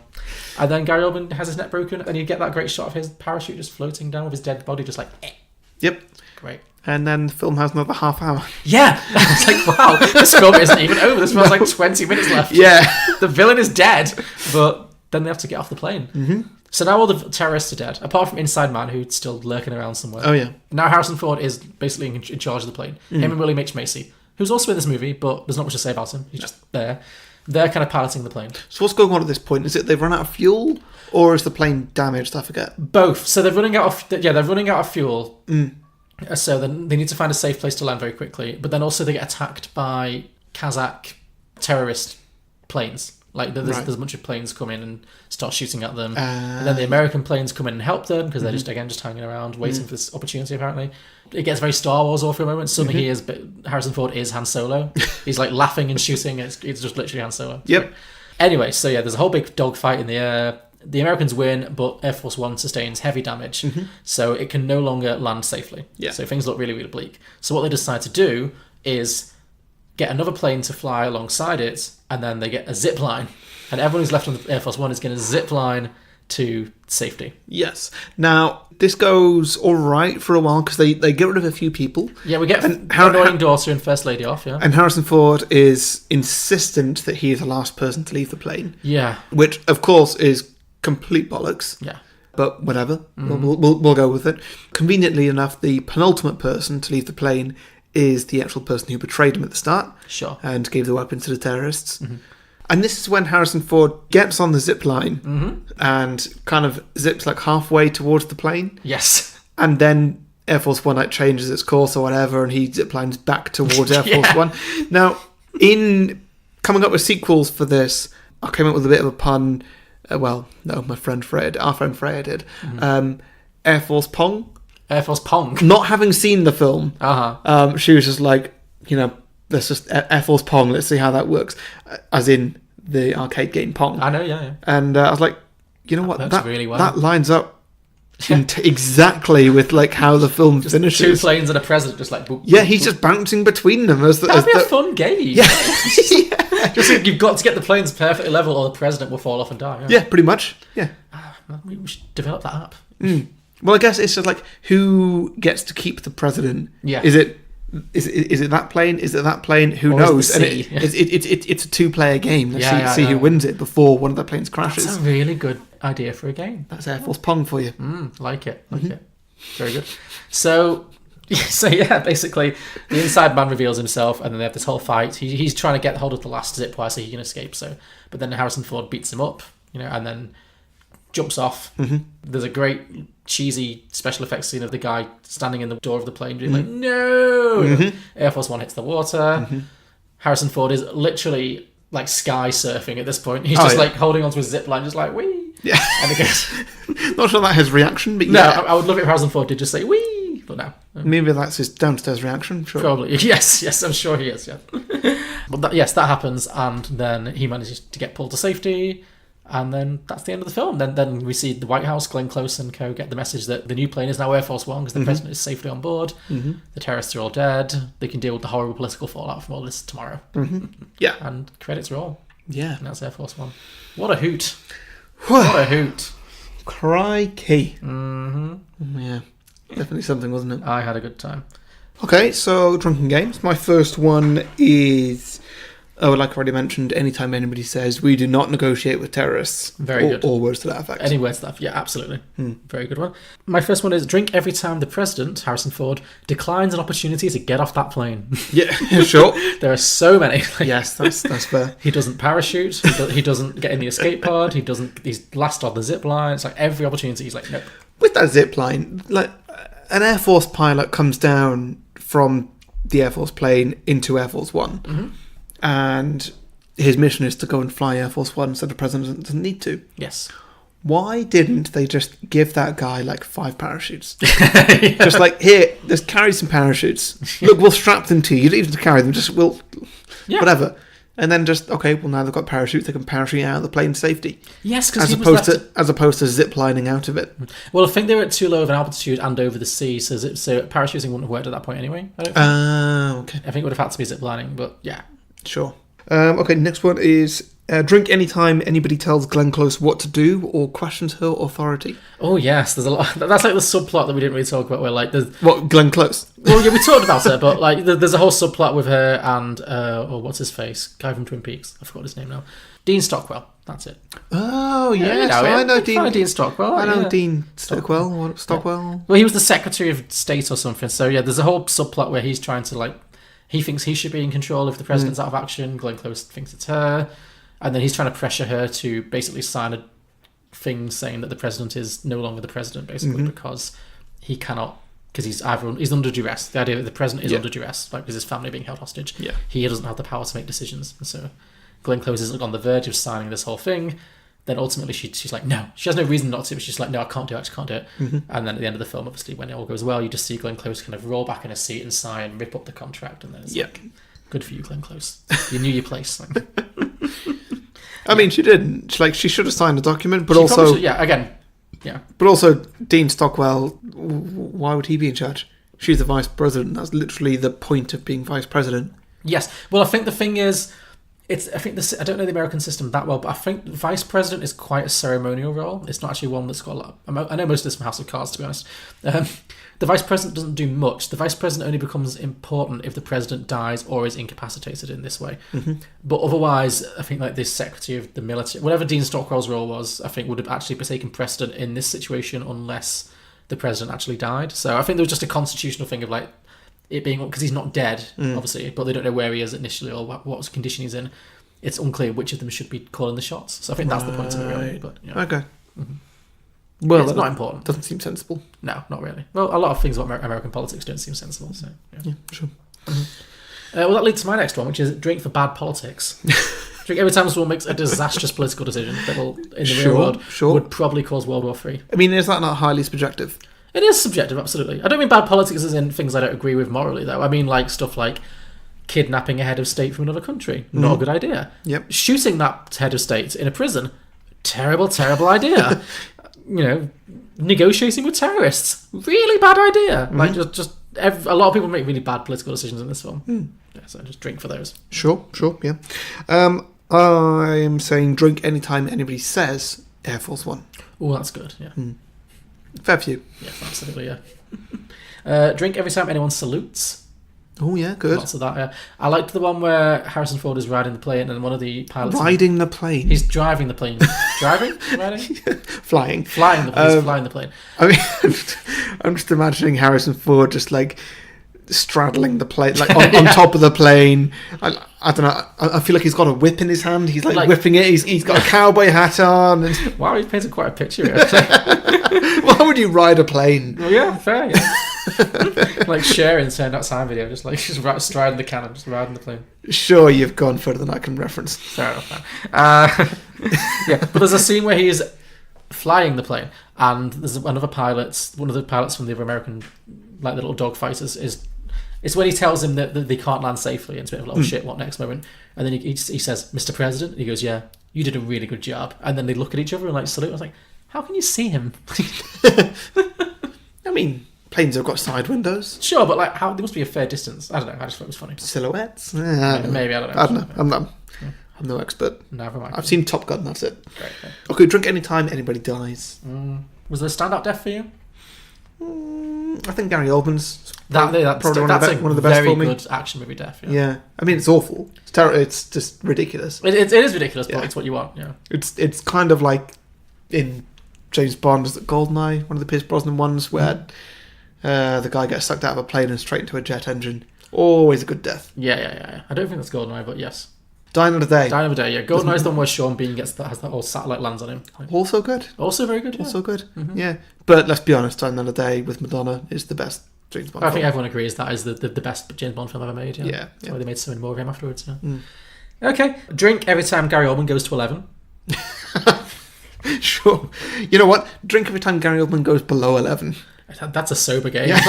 D: And then Gary Oldman has his neck broken, and you get that great shot of his parachute just floating down with his dead body, just like,
C: Yep.
D: Great.
C: And then the film has another half hour.
D: Yeah. It's like, wow, this film isn't even over. This film has like 20 minutes left.
C: Yeah.
D: The villain is dead, but then they have to get off the plane. Mm-hmm. So now all the terrorists are dead, apart from Inside Man, who's still lurking around somewhere.
C: Oh, yeah.
D: Now Harrison Ford is basically in charge of the plane. Him and William H. Macy, who's also in this movie, but there's not much to say about him. He's just there. They're kind of piloting the plane.
C: So what's going on at this point? Is it they've run out of fuel, or is the plane damaged? I forget.
D: Both. So they're running out of fuel. So then they need to find a safe place to land very quickly. But then also they get attacked by Kazakh terrorist planes. Like there's a bunch of planes come in and start shooting at them. And then the American planes come in and help them because they're just hanging around waiting for this opportunity. Apparently, it gets very Star Wars for a moment. Suddenly Harrison Ford is Han Solo. He's like laughing and shooting. It's just literally Han Solo.
C: Yep.
D: Anyway, so yeah, there's a whole big dogfight in the air. The Americans win, but Air Force One sustains heavy damage, so it can no longer land safely.
C: Yeah.
D: So things look really, really bleak. So what they decide to do is get another plane to fly alongside it, and then they get a zip line. And everyone who's left on the Air Force One is going to zip line to safety.
C: Yes. Now, this goes all right for a while because they get rid of a few people.
D: Yeah, we get annoying daughter and First Lady off, yeah.
C: And Harrison Ford is insistent that he is the last person to leave the plane.
D: Yeah.
C: Which, of course, is complete bollocks.
D: Yeah.
C: But whatever. We'll go with it. Conveniently enough, the penultimate person to leave the plane is the actual person who betrayed him at the start.
D: Sure.
C: And gave the weapon to the terrorists. And this is when Harrison Ford gets on the zip line and kind of zips like halfway towards the plane.
D: Yes.
C: And then Air Force One like changes its course or whatever, and he zip lines back towards Air Force One. Now, in coming up with sequels for this, I came up with a bit of a pun. Our friend Freya did. Air Force Pong.
D: Air Force Pong.
C: Not having seen the film, she was just like, let's just Air Force Pong, let's see how that works. As in the arcade game Pong.
D: I know, yeah.
C: And I was like, you know what?
D: That really well.
C: That lines up exactly with like how the film
D: just
C: finishes.
D: Two planes and a president just like... Boop,
C: yeah, he's just bouncing between them.
D: That'd be a fun game.
C: Yeah.
D: Just like you've got to get the planes perfectly level or the president will fall off and die.
C: Yeah, pretty much. Yeah.
D: We should develop that app.
C: Well, I guess it's just like, who gets to keep the president?
D: Yeah.
C: Is it that plane? Is it that plane? Who knows? And it's a two-player game. Let's see who wins it before one of the planes crashes.
D: That's a really good idea for a game.
C: That's Air Force Pong for you.
D: Like it. Very good. So yeah, basically the Inside Man reveals himself, and then they have this whole fight. He's trying to get hold of the last zip wire so he can escape. But then Harrison Ford beats him up, and then jumps off. There's a great cheesy special effects scene of the guy standing in the door of the plane being like, no! Air Force One hits the water. Harrison Ford is literally like sky surfing at this point. He's just like holding onto a zip line, just like, wee!
C: Yeah.
D: And it goes...
C: Not sure that his reaction, but
D: no, I would love it if Harrison Ford did just say, wee! But no.
C: Maybe that's his downstairs reaction, sure.
D: Probably. Yes, I'm sure he is, yeah. But that happens, and then he manages to get pulled to safety. And then that's the end of the film. Then we see the White House, Glenn Close and co. get the message that the new plane is now Air Force One because the president is safely on board. The terrorists are all dead. They can deal with the horrible political fallout from all this tomorrow.
C: Yeah.
D: And credits roll.
C: Yeah.
D: And that's Air Force One. What a hoot. What a hoot.
C: Crikey. Yeah. Definitely something, wasn't it?
D: I had a good time.
C: Okay, so Drunken Games. My first one is... like I already mentioned, anytime anybody says, we do not negotiate with terrorists.
D: Very good.
C: Or words to that effect.
D: Any words to that, yeah, absolutely. Very good one. My first one is drink every time the president, Harrison Ford, declines an opportunity to get off that plane.
C: Yeah, sure.
D: There are so many.
C: Yes, that's fair.
D: He doesn't parachute. He doesn't get in the escape pod. He's last on the zip line. It's like every opportunity he's like, nope.
C: With that zip line, like an Air Force pilot comes down from the Air Force plane into Air Force One. And his mission is to go and fly Air Force One, so the president doesn't need to.
D: Yes.
C: Why didn't they just give that guy like 5 parachutes? Just like, here, just carry some parachutes. Look, we'll strap them to you. You don't even have to carry them. Whatever. And then just, okay, well, now they've got parachutes, they can parachute out of the plane safety.
D: Yes, because
C: as opposed to zip lining out of it.
D: Well, I think they were at too low of an altitude and over the sea, so parachuting wouldn't have worked at that point anyway. I don't think.
C: Okay.
D: I think it would have had to be zip lining, but yeah.
C: Sure. Okay, next one is drink anytime anybody tells Glenn Close what to do or questions her authority.
D: Oh, yes. There's a lot. That's like the subplot that we didn't really talk about where, like...
C: What, Glenn Close?
D: Well, yeah, we talked about her, but, like, there's a whole subplot with her and... what's his face? Guy from Twin Peaks. I forgot his name now. Dean Stockwell. That's it.
C: Oh, yes.
D: You know,
C: I know
D: Dean Stockwell.
C: I know
D: yeah.
C: Dean Stockwell. Stockwell.
D: Well, he was the Secretary of State or something. So, yeah, there's a whole subplot where he's trying to, like, he thinks he should be in control if the president's out of action. Glenn Close thinks it's her. And then he's trying to pressure her to basically sign a thing saying that the president is no longer the president, basically, because he cannot... Because he's under duress. The idea that the president is under duress, like, because his family are being held hostage. Yeah. He doesn't have the power to make decisions. And so Glenn Close is on the verge of signing this whole thing. Then ultimately she's like, no. She has no reason not to, but she's like, no, I can't do it, I just can't do it. And then at the end of the film, obviously, when it all goes well, you just see Glenn Close kind of roll back in his seat and sigh and rip up the contract. And then it's like, good for you, Glenn Close. You knew your place. Like,
C: I mean, she didn't. She should have signed the document, but
D: she
C: also...
D: probably should, yeah.
C: But also, Dean Stockwell, why would he be in charge? She's the vice president. That's literally the point of being vice president.
D: Yes. Well, I think the thing is, I don't know the American system that well, but I think vice president is quite a ceremonial role. It's not actually one that's got a lot. I know most of this from House of Cards, to be honest. The vice president doesn't do much. The vice president only becomes important if the president dies or is incapacitated in this way. But otherwise, I think like this secretary of the military, whatever Dean Stockwell's role was, I think would have actually taken precedent in this situation unless the president actually died. So I think there was just a constitutional thing of like it being, because he's not dead, obviously, but they don't know where he is initially or what condition he's in. It's unclear which of them should be calling the shots. So I think that's the point of it, really. But, you know.
C: Okay. Well,
D: it's not important.
C: Doesn't seem sensible.
D: No, not really. Well, a lot of things about American politics don't seem sensible. So
C: yeah sure.
D: Well, that leads to my next one, which is drink for bad politics. Drink every time someone makes a disastrous political decision that will, in the real world, would probably cause World War III.
C: I mean, is that not highly subjective?
D: It is subjective, absolutely. I don't mean bad politics as in things I don't agree with morally, though. I mean like stuff like kidnapping a head of state from another country. Not a good idea.
C: Yep.
D: Shooting that head of state in a prison. Terrible, terrible idea. You know, negotiating with terrorists. Really bad idea. Like, a lot of people make really bad political decisions in this film. Yeah, so just drink for those. Sure,
C: yeah. I am saying drink anytime anybody says Air Force One.
D: Oh, that's good, yeah.
C: Fair few.
D: Yeah, absolutely, yeah. Drink every time anyone salutes.
C: Oh, yeah, good.
D: Lots of that, yeah. I liked the one where Harrison Ford is riding the plane and one of the pilots...
C: Riding the plane?
D: He's driving the plane. Driving? Riding?
C: Flying.
D: Flying the plane. He's flying the plane.
C: I mean, I'm just imagining Harrison Ford just, like, straddling the plane, like, on top of the plane. I don't know. I feel like he's got a whip in his hand. He's, like whipping it. He's got a cowboy hat on. And...
D: Wow, he's painted quite a picture here, actually.
C: Why would you ride a plane?
D: Well, yeah, fair, yeah. Like Sharon's turned out sign video, just striding the cannon, just riding the plane.
C: Sure, you've gone further than I can reference.
D: Fair enough. Yeah, but there's a scene where he's flying the plane, and there's one of the pilots from the American, like the little dogfighters, it's when he tells him that they can't land safely, and it's a bit of shit, what next moment? And then he says, Mr. President, and he goes, yeah, you did a really good job. And then they look at each other and like salute. I was like, how can you see him?
C: I mean, planes have got side windows.
D: Sure, but like, there must be a fair distance. I don't know. I just thought it was funny.
C: Silhouettes?
D: Maybe, I don't know.
C: I'm no expert.
D: Never mind.
C: I've seen Top Gun, that's it.
D: Great.
C: Okay, drink any time anybody dies.
D: Was there a standout death for you?
C: I think Gary Oldman's probably one of the best for me.
D: Very good action movie death.
C: Yeah. I mean, it's awful. It's terrible. It's just ridiculous.
D: It is ridiculous, but it's what you want. Yeah.
C: It's kind of like in James Bond, is it GoldenEye, one of the Pierce Brosnan ones, where the guy gets sucked out of a plane and straight into a jet engine. Always a good death.
D: Yeah. I don't think that's GoldenEye, but yes.
C: Die Another Day.
D: Die Another Day, yeah. GoldenEye's the one where Sean Bean has that whole satellite lands on him.
C: Also good.
D: Also very good, yeah.
C: Also good, yeah. But let's be honest, Die Another Day with Madonna is the best James Bond film.
D: I think everyone agrees that is the best James Bond film ever made, yeah.
C: Yeah.
D: That's why they made so many more of him afterwards, yeah. Okay. Drink every time Gary Oldman goes to 11.
C: Sure. You know what? Drink every time Gary Oldman goes below 11.
D: That's a sober game.
C: Yeah.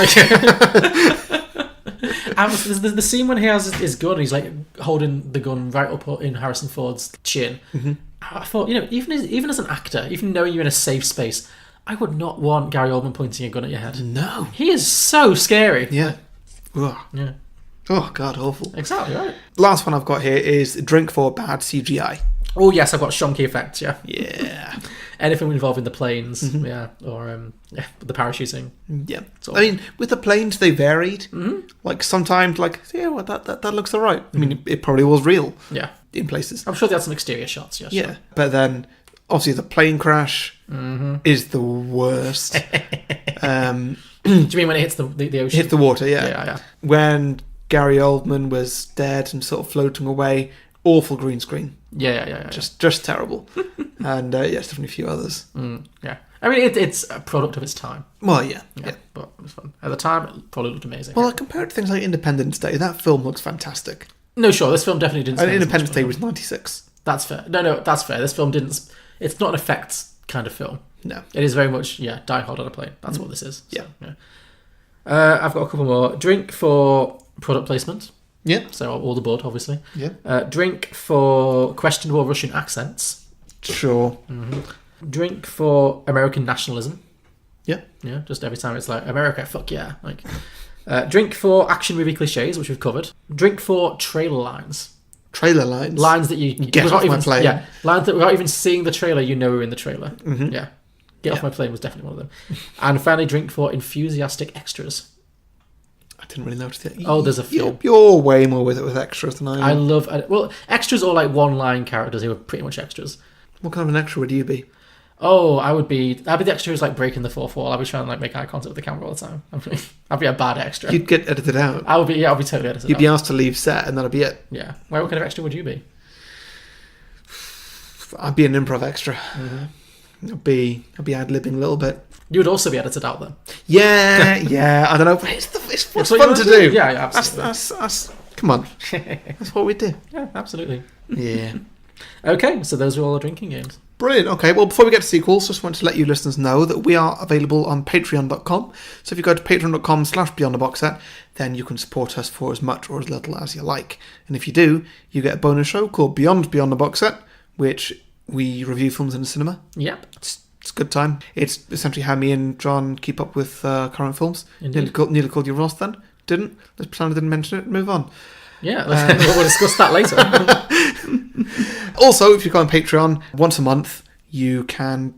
D: The scene when he has his gun, he's like holding the gun right up in Harrison Ford's chin. I thought, even as an actor, even knowing you're in a safe space, I would not want Gary Oldman pointing a gun at your head.
C: No.
D: He is so scary.
C: Yeah. Ugh.
D: Yeah.
C: Oh, God, awful.
D: Exactly, right.
C: Last one I've got here is drink for bad CGI.
D: Oh, yes, I've got shonky effects, yeah.
C: Yeah.
D: Anything involving the planes, yeah, or the parachuting.
C: Yeah. I mean, with the planes, they varied. Like, sometimes, that looks all right. I mean, it probably was real.
D: Yeah.
C: in places.
D: I'm sure they had some exterior shots. Yeah.
C: Yeah,
D: Sure.
C: but then obviously the plane crash is the worst.
D: Do you mean when it hits the ocean?
C: Hit the water, yeah.
D: Yeah.
C: When Gary Oldman was dead and sort of floating away, awful green screen.
D: Yeah.
C: Just terrible. And yes, definitely a few others.
D: Yeah. I mean, it's a product of its time.
C: Well, yeah.
D: But it was fun. At the time, it probably looked amazing.
C: Well, compared to things like Independence Day, that film looks fantastic.
D: No, sure, this film definitely didn't.
C: And Independence Day was 96.
D: That's fair. No, that's fair. This film didn't. It's not an effects kind of film.
C: No.
D: It is very much, Die Hard on a plane. That's what this is. So,
C: Yeah.
D: I've got a couple more. Drink for product placement.
C: Yeah.
D: So all the bud, obviously.
C: Yeah.
D: Drink for questionable Russian accents.
C: Sure.
D: Drink for American nationalism.
C: Yeah.
D: Yeah. Just every time it's like America, fuck yeah. Like. Drink for action movie cliches, which we've covered. Drink for trailer lines.
C: Trailer lines?
D: Lines that you
C: get off my plane.
D: Yeah, lines that without even seeing the trailer, you know are in the trailer.
C: Mm-hmm.
D: Yeah. Get off my plane was definitely one of them. And finally, drink for enthusiastic extras.
C: I didn't really notice that.
D: Oh, there's a few.
C: You're way more with it with extras than I am.
D: I love... Well, extras are like one-line characters who are pretty much extras.
C: What kind of an extra would you be?
D: Oh, I'd be the extra who's like breaking the fourth wall. I'd be trying to like make eye contact with the camera all the time. I'd be a bad extra.
C: You'd get edited out.
D: I'll be totally edited
C: You'd
D: out.
C: be asked to leave set and that'd be it.
D: Yeah. Well, what kind of extra would you be?
C: I'd be an improv extra. I'd be ad-libbing a little bit.
D: You would also be edited out then.
C: Yeah. I don't know. But it's fun to
D: do.
C: do.
D: Yeah, absolutely.
C: That's come on. That's what we do.
D: Yeah, absolutely.
C: Yeah.
D: Okay, so those are all the drinking games.
C: Brilliant. Okay, well, before we get to sequels, just want to let you listeners know that we are available on patreon.com. So if you go to patreon.com/beyondtheboxset, then you can support us for as much or as little as you like. And if you do, you get a bonus show called Beyond the Box Set, which we review films in the cinema.
D: Yep.
C: It's a good time. It's essentially how me and John keep up with current films.
D: Indeed.
C: Nearly called you Ross then. Didn't. Let's pretend I didn't mention it and move on.
D: Yeah, we'll discuss that later.
C: Also, if you go on Patreon, once a month, you can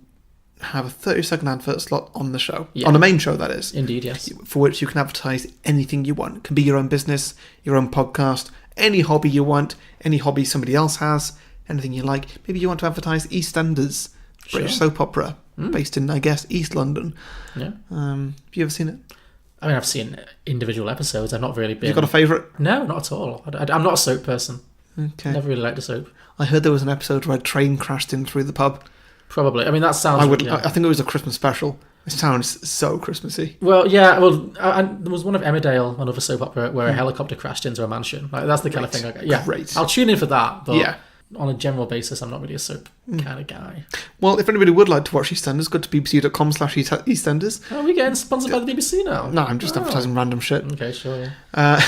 C: have a 30-second advert slot on the show.
D: Yeah.
C: On the main show, that is.
D: Indeed, yes.
C: For which you can advertise anything you want. It can be your own business, your own podcast, any hobby you want, any hobby somebody else has, anything you like. Maybe you want to advertise EastEnders, British soap opera, based in, I guess, East London.
D: Yeah.
C: Have you ever seen it?
D: I mean, I've seen individual episodes. I've not really been...
C: You got a favourite?
D: No, not at all. I'm not a soap person.
C: Okay.
D: Never really liked a soap.
C: I heard there was an episode where a train crashed in through the pub.
D: Probably. I mean, that sounds...
C: I think it was a Christmas special. It sounds so Christmassy.
D: Well, yeah. Well, there was one of Emmerdale, another soap opera, where a helicopter crashed into a mansion. Like, that's the kind of thing I get. Yeah.
C: Great.
D: I'll tune in for that, but
C: Yeah.
D: on a general basis, I'm not really a soap kind of guy.
C: Well, if anybody would like to watch EastEnders, go to bbc.com/EastEnders.
D: Are we getting sponsored by the BBC now?
C: No, I'm just advertising random shit.
D: Okay, sure, yeah.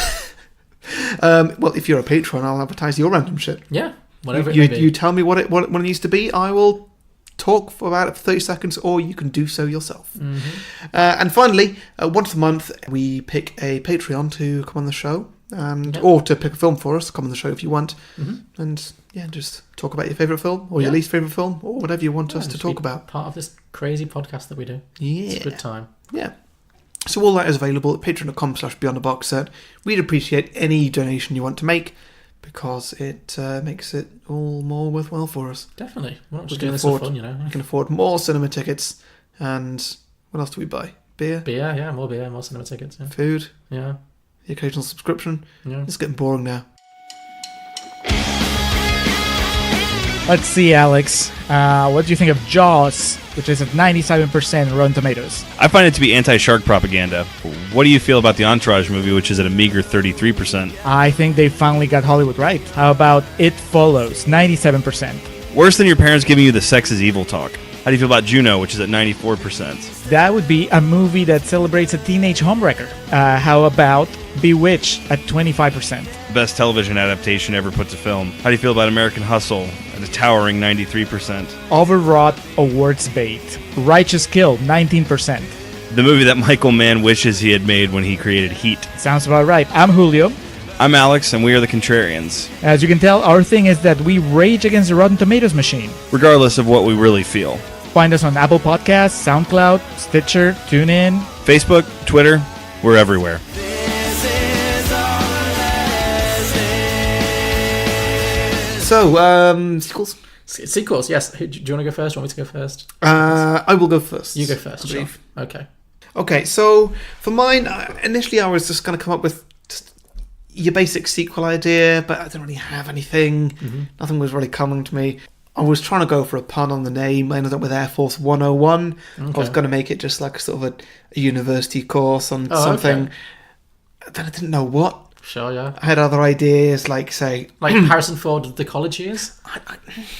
C: Well, if you're a patron, I'll advertise your random shit.
D: Yeah, whatever it may be.
C: You tell me what it needs to be. I will talk for about 30 seconds, or you can do so yourself. And finally, once a month, we pick a Patreon to come on the show, or to pick a film for us to come on the show if you want. And yeah, just talk about your favourite film, or your least favourite film, or whatever you want us to talk about.
D: Part of this crazy podcast that we do.
C: Yeah.
D: It's a good time.
C: Yeah. So all that is available at patreon.com/beyondtheboxset. We'd appreciate any donation you want to make, because it makes it all more worthwhile for us.
D: Definitely. We're not just doing this for fun, you know.
C: We can afford more cinema tickets, and what else do we buy? Beer?
D: Beer, yeah, more cinema tickets. Yeah.
C: Food?
D: Yeah.
C: The occasional subscription?
D: Yeah.
C: It's getting boring now.
L: Let's see, Alex. What do you think of Jaws, which is at 97% Rotten Tomatoes?
M: I find it to be anti-shark propaganda. What do you feel about the Entourage movie, which is at a meager 33%?
L: I think they finally got Hollywood right. How about It Follows, 97%?
M: Worse than your parents giving you the sex is evil talk. How do you feel about Juno, which is at 94%?
L: That would be a movie that celebrates a teenage homewrecker. How about Bewitched at 25%?
M: Best television adaptation ever put to film. How do you feel about American Hustle at a towering 93%?
L: Overwrought awards bait. Righteous Kill, 19%.
M: The movie that Michael Mann wishes he had made when he created Heat.
L: Sounds about right. I'm Julio.
M: I'm Alex, and we are the Contrarians.
L: As you can tell, our thing is that we rage against the Rotten Tomatoes machine,
M: regardless of what we really feel.
L: Find us on Apple Podcasts, SoundCloud, Stitcher, TuneIn,
M: Facebook, Twitter, we're everywhere.
C: So, sequels?
D: Sequels, yes. Do you want to go first? Do you want me to go first?
C: I will go first.
D: You go first,
C: I
D: sure.
C: believe.
D: Okay.
C: Okay, so for mine, initially I was just going to come up with just your basic sequel idea, but I didn't really have anything.
D: Mm-hmm.
C: Nothing was really coming to me. I was trying to go for a pun on the name. I ended up with Air Force 101. I was going to make it just like sort of a university course on something.
D: Okay.
C: Then I didn't know what.
D: Sure, yeah.
C: I had other ideas, like, say...
D: Like Harrison Ford, The College Years?
C: I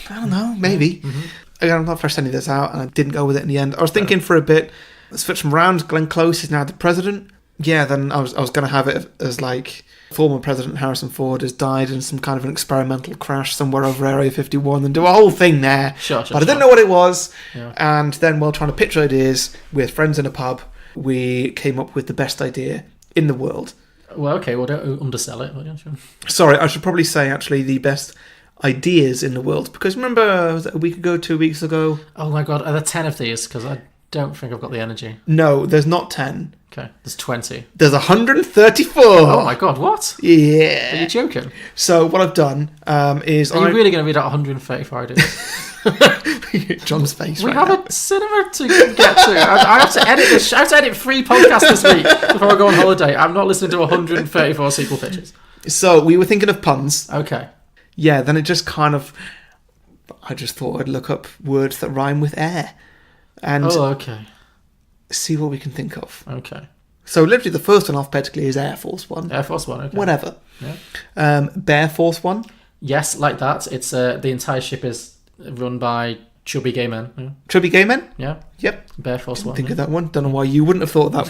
C: don't know, maybe.
D: Mm-hmm.
C: Again, I'm not fleshed any of this out, and I didn't go with it in the end. I was thinking for a bit, let's switch them around. Glenn Close is now the president. Yeah, then I was going to have it as, like, former President Harrison Ford has died in some kind of an experimental crash somewhere over Area 51 and do a whole thing there.
D: Sure.
C: But I didn't know what it was.
D: Yeah.
C: And then while trying to pitch ideas with friends in a pub, we came up with the best idea in the world.
D: Well, okay, well, don't undersell it. But yeah, sure.
C: Sorry, I should probably say, actually, the best ideas in the world. Because remember, was it a week ago, 2 weeks ago?
D: Oh my god, are there 10 of these? Because I don't think I've got the energy.
C: No, there's not 10.
D: Okay, there's 20.
C: There's 134.
D: Oh my god, what?
C: Yeah.
D: Are you joking?
C: So what I've done is...
D: Are you really going to read out 134 ideas?
C: John's face
D: We
C: right
D: have
C: now.
D: a cinema to get to. I have to edit this. I have to edit 3 podcasts this week before I go on holiday. I'm not listening to 134 sequel pitches.
C: So we were thinking of puns.
D: Okay.
C: Yeah, then it just kind of... I just thought I'd look up words that rhyme with air. And
D: okay.
C: see what we can think of.
D: Okay.
C: So literally the first one alphabetically is Air Force One.
D: Air Force One, okay.
C: Whatever.
D: Yeah.
C: Bear Force One.
D: Yes, like that. It's the entire ship is run by chubby gay men. Yeah.
C: Chubby gay men?
D: Yeah.
C: Yep.
D: Bear Force One.
C: Think of that one. Don't know why you wouldn't have thought of that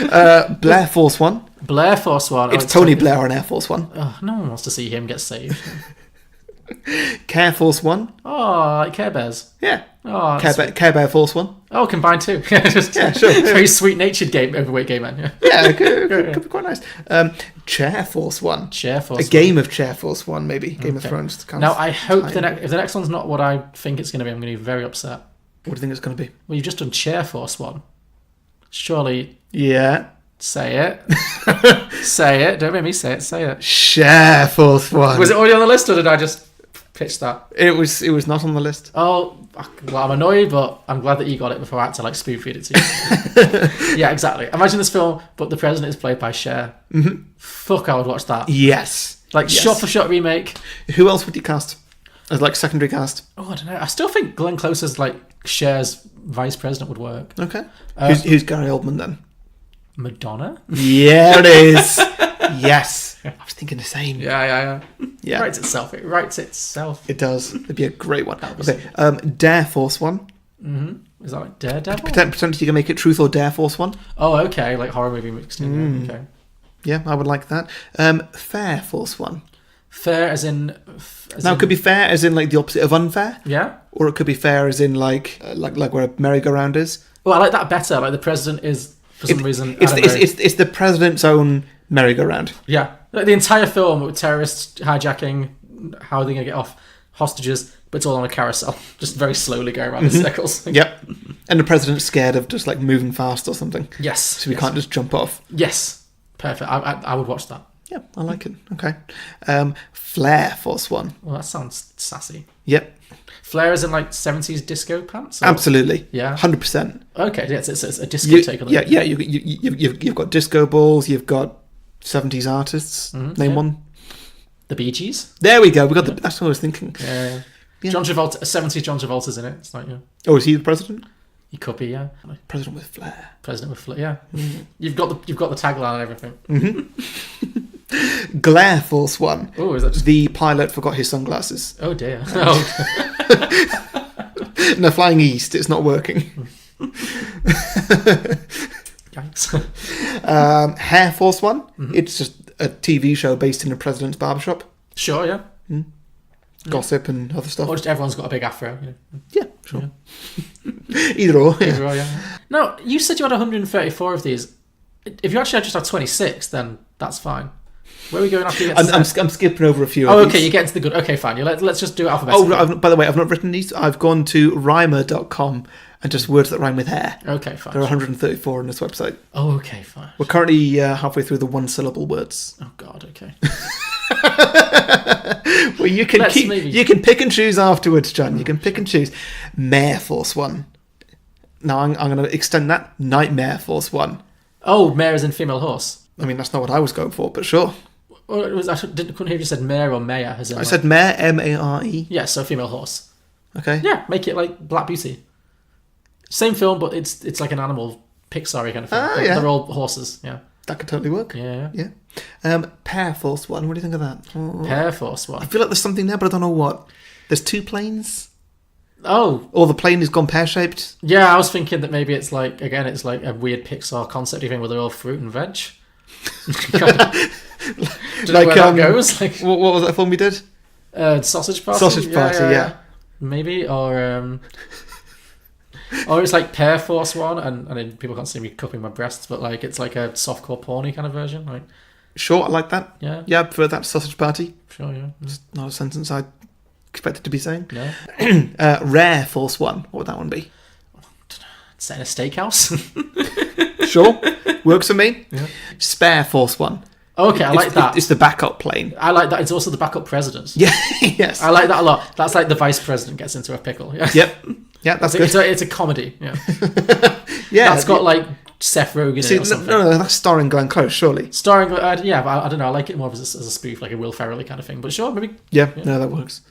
C: one. Blair Force One.
D: Blair Force One.
C: It's Tony Blair on Air Force One.
D: Oh, no one wants to see him get saved.
C: Care Force One.
D: Oh, like Care Bears.
C: Yeah.
D: Oh,
C: Care Bear Force One.
D: Oh, combined too.
C: Yeah, sure.
D: Very sweet-natured overweight gay man.
C: Yeah, could be quite nice. Chair Force One.
D: Chair Force.
C: A game of Chair Force One, maybe. Game of Thrones.
D: Now, I hope if the next one's not what I think it's going to be, I'm going to be very upset.
C: What do you think it's going to be?
D: Well, you've just done Chair Force One. Surely.
C: Yeah.
D: Say it. Say it. Don't make me say it. Say it.
C: Chair Force One.
D: Was it already on the list, or did I just pitch that?
C: It was not on the list.
D: Oh, well, I'm annoyed, but I'm glad that you got it before I had to spoon feed it to you. Yeah, exactly. Imagine this film, but the president is played by Cher.
C: Mm-hmm.
D: Fuck, I would watch that.
C: Yes.
D: Shot for shot remake.
C: Who else would you cast as secondary cast?
D: Oh, I don't know. I still think Glenn Close as Cher's vice president would work.
C: Okay. Who's Gary Oldman then?
D: Madonna?
C: Yeah, it is. Yes. I was thinking the same.
D: Yeah.
C: Yeah.
D: It writes itself. It writes itself.
C: It does. It'd be a great one. Okay. Dare Force One.
D: Mm-hmm. Is that like Daredevil?
C: Potentially you can make it Truth or Dare Force One.
D: Oh, okay. Like horror movie mixed in. Okay.
C: Yeah, I would like that. Fair Force One.
D: Fair as in...
C: It could be fair as in the opposite of unfair.
D: Yeah.
C: Or it could be fair as in like where a merry-go-round is.
D: Well, I like that better. Like the president is, for some reason...
C: It's the president's own merry-go-round.
D: Yeah. Like the entire film with terrorists hijacking, how are they going to get off hostages, but it's all on a carousel, just very slowly going around in circles.
C: Yep. And the president's scared of just moving fast or something.
D: Yes.
C: So we can't just jump off.
D: Yes. Perfect. I would watch that.
C: Yeah, I like it. Okay. Flare Force One.
D: Well, that sounds sassy.
C: Yep.
D: Flare is in 70s disco pants? Or?
C: Absolutely.
D: Yeah.
C: 100%.
D: Okay, yeah, it's a disco take on it.
C: Yeah, you've got disco balls, you've got 70s artists. Name one.
D: The Bee Gees.
C: There we go. That's what I was thinking.
D: Yeah. John Travolta, 70s John Travolta's in it. It's
C: Oh, is he the president?
D: He could be, yeah.
C: President with flair.
D: President with flair, yeah. Mm-hmm. You've got the tagline and everything.
C: Mm-hmm. Glare Force One.
D: Oh, is that just...
C: The pilot forgot his sunglasses.
D: Oh dear.
C: No, flying east. It's not working.
D: Yikes.
C: Hair Force One.
D: Mm-hmm.
C: It's just a TV show based in a president's barbershop.
D: Sure, yeah.
C: Mm. Gossip and other stuff.
D: Or just everyone's got a big afro.
C: Yeah, sure. Yeah. Either or. Yeah.
D: Either or, yeah. No, you said you had 134 of these. If you actually just had 26, then that's fine. Where are we going after you get to
C: I'm skipping over a few
D: of
C: these.
D: Okay, you're getting to the good. Okay, fine. Let's just do it alphabetically.
C: Oh, by the way, I've not written these. I've gone to rhymer.com and just words that rhyme with hair.
D: Okay, fine.
C: There are 134 on this website.
D: Oh, okay, fine.
C: We're currently halfway through the one-syllable words.
D: Oh, God, okay.
C: Well, you can you can pick and choose afterwards, John. You can pick and choose. Mare Force One. Now I'm going to extend that. Nightmare Force One.
D: Oh, mare as in female horse.
C: I mean, that's not what I was going for, but sure.
D: Well, it was, couldn't hear if you said mare or mare. As in,
C: I said mare, Mare.
D: Yeah, so female horse.
C: Okay.
D: Yeah, make it like Black Beauty. Same film, but it's like an animal Pixar-y kind of thing.
C: Yeah.
D: They're all horses, yeah.
C: That could totally work.
D: Yeah.
C: Pear Force One. What do you think of that?
D: Pear Force One.
C: I feel like there's something there, but I don't know what. There's 2 planes.
D: Oh.
C: Or the plane has gone pear-shaped.
D: Yeah, I was thinking that maybe it's like a weird Pixar concept thing where they're all fruit and veg. Do you know where that goes? Like,
C: what was that film we did?
D: Sausage Party.
C: Sausage Party, yeah.
D: Maybe, or it's like Pear Force One, and then people can't see me cupping my breasts, but like it's like a softcore porny kind of version. Like,
C: sure, I like that.
D: Yeah,
C: I prefer that to Sausage Party.
D: Sure, yeah.
C: It's not a sentence I expected to be saying.
D: No.
C: Rare Force One. What would that one be?
D: Set in a steakhouse.
C: Sure, works for me.
D: Yeah.
C: Spare Force One.
D: Okay, I like that.
C: It's the backup plane.
D: I like that. It's also the backup president.
C: Yeah, yes.
D: I like that a lot. That's like the vice president gets into a pickle. Yeah.
C: Yep. Yeah, that's good.
D: It's a comedy. Yeah.
C: Yeah.
D: That's got like Seth Rogen in it or something.
C: No, that's starring Glenn Close, surely.
D: Starring, yeah, but I don't know. I like it more as a spoof, like a Will Ferrell kind of thing. But sure, maybe.
C: Yeah, no, that works.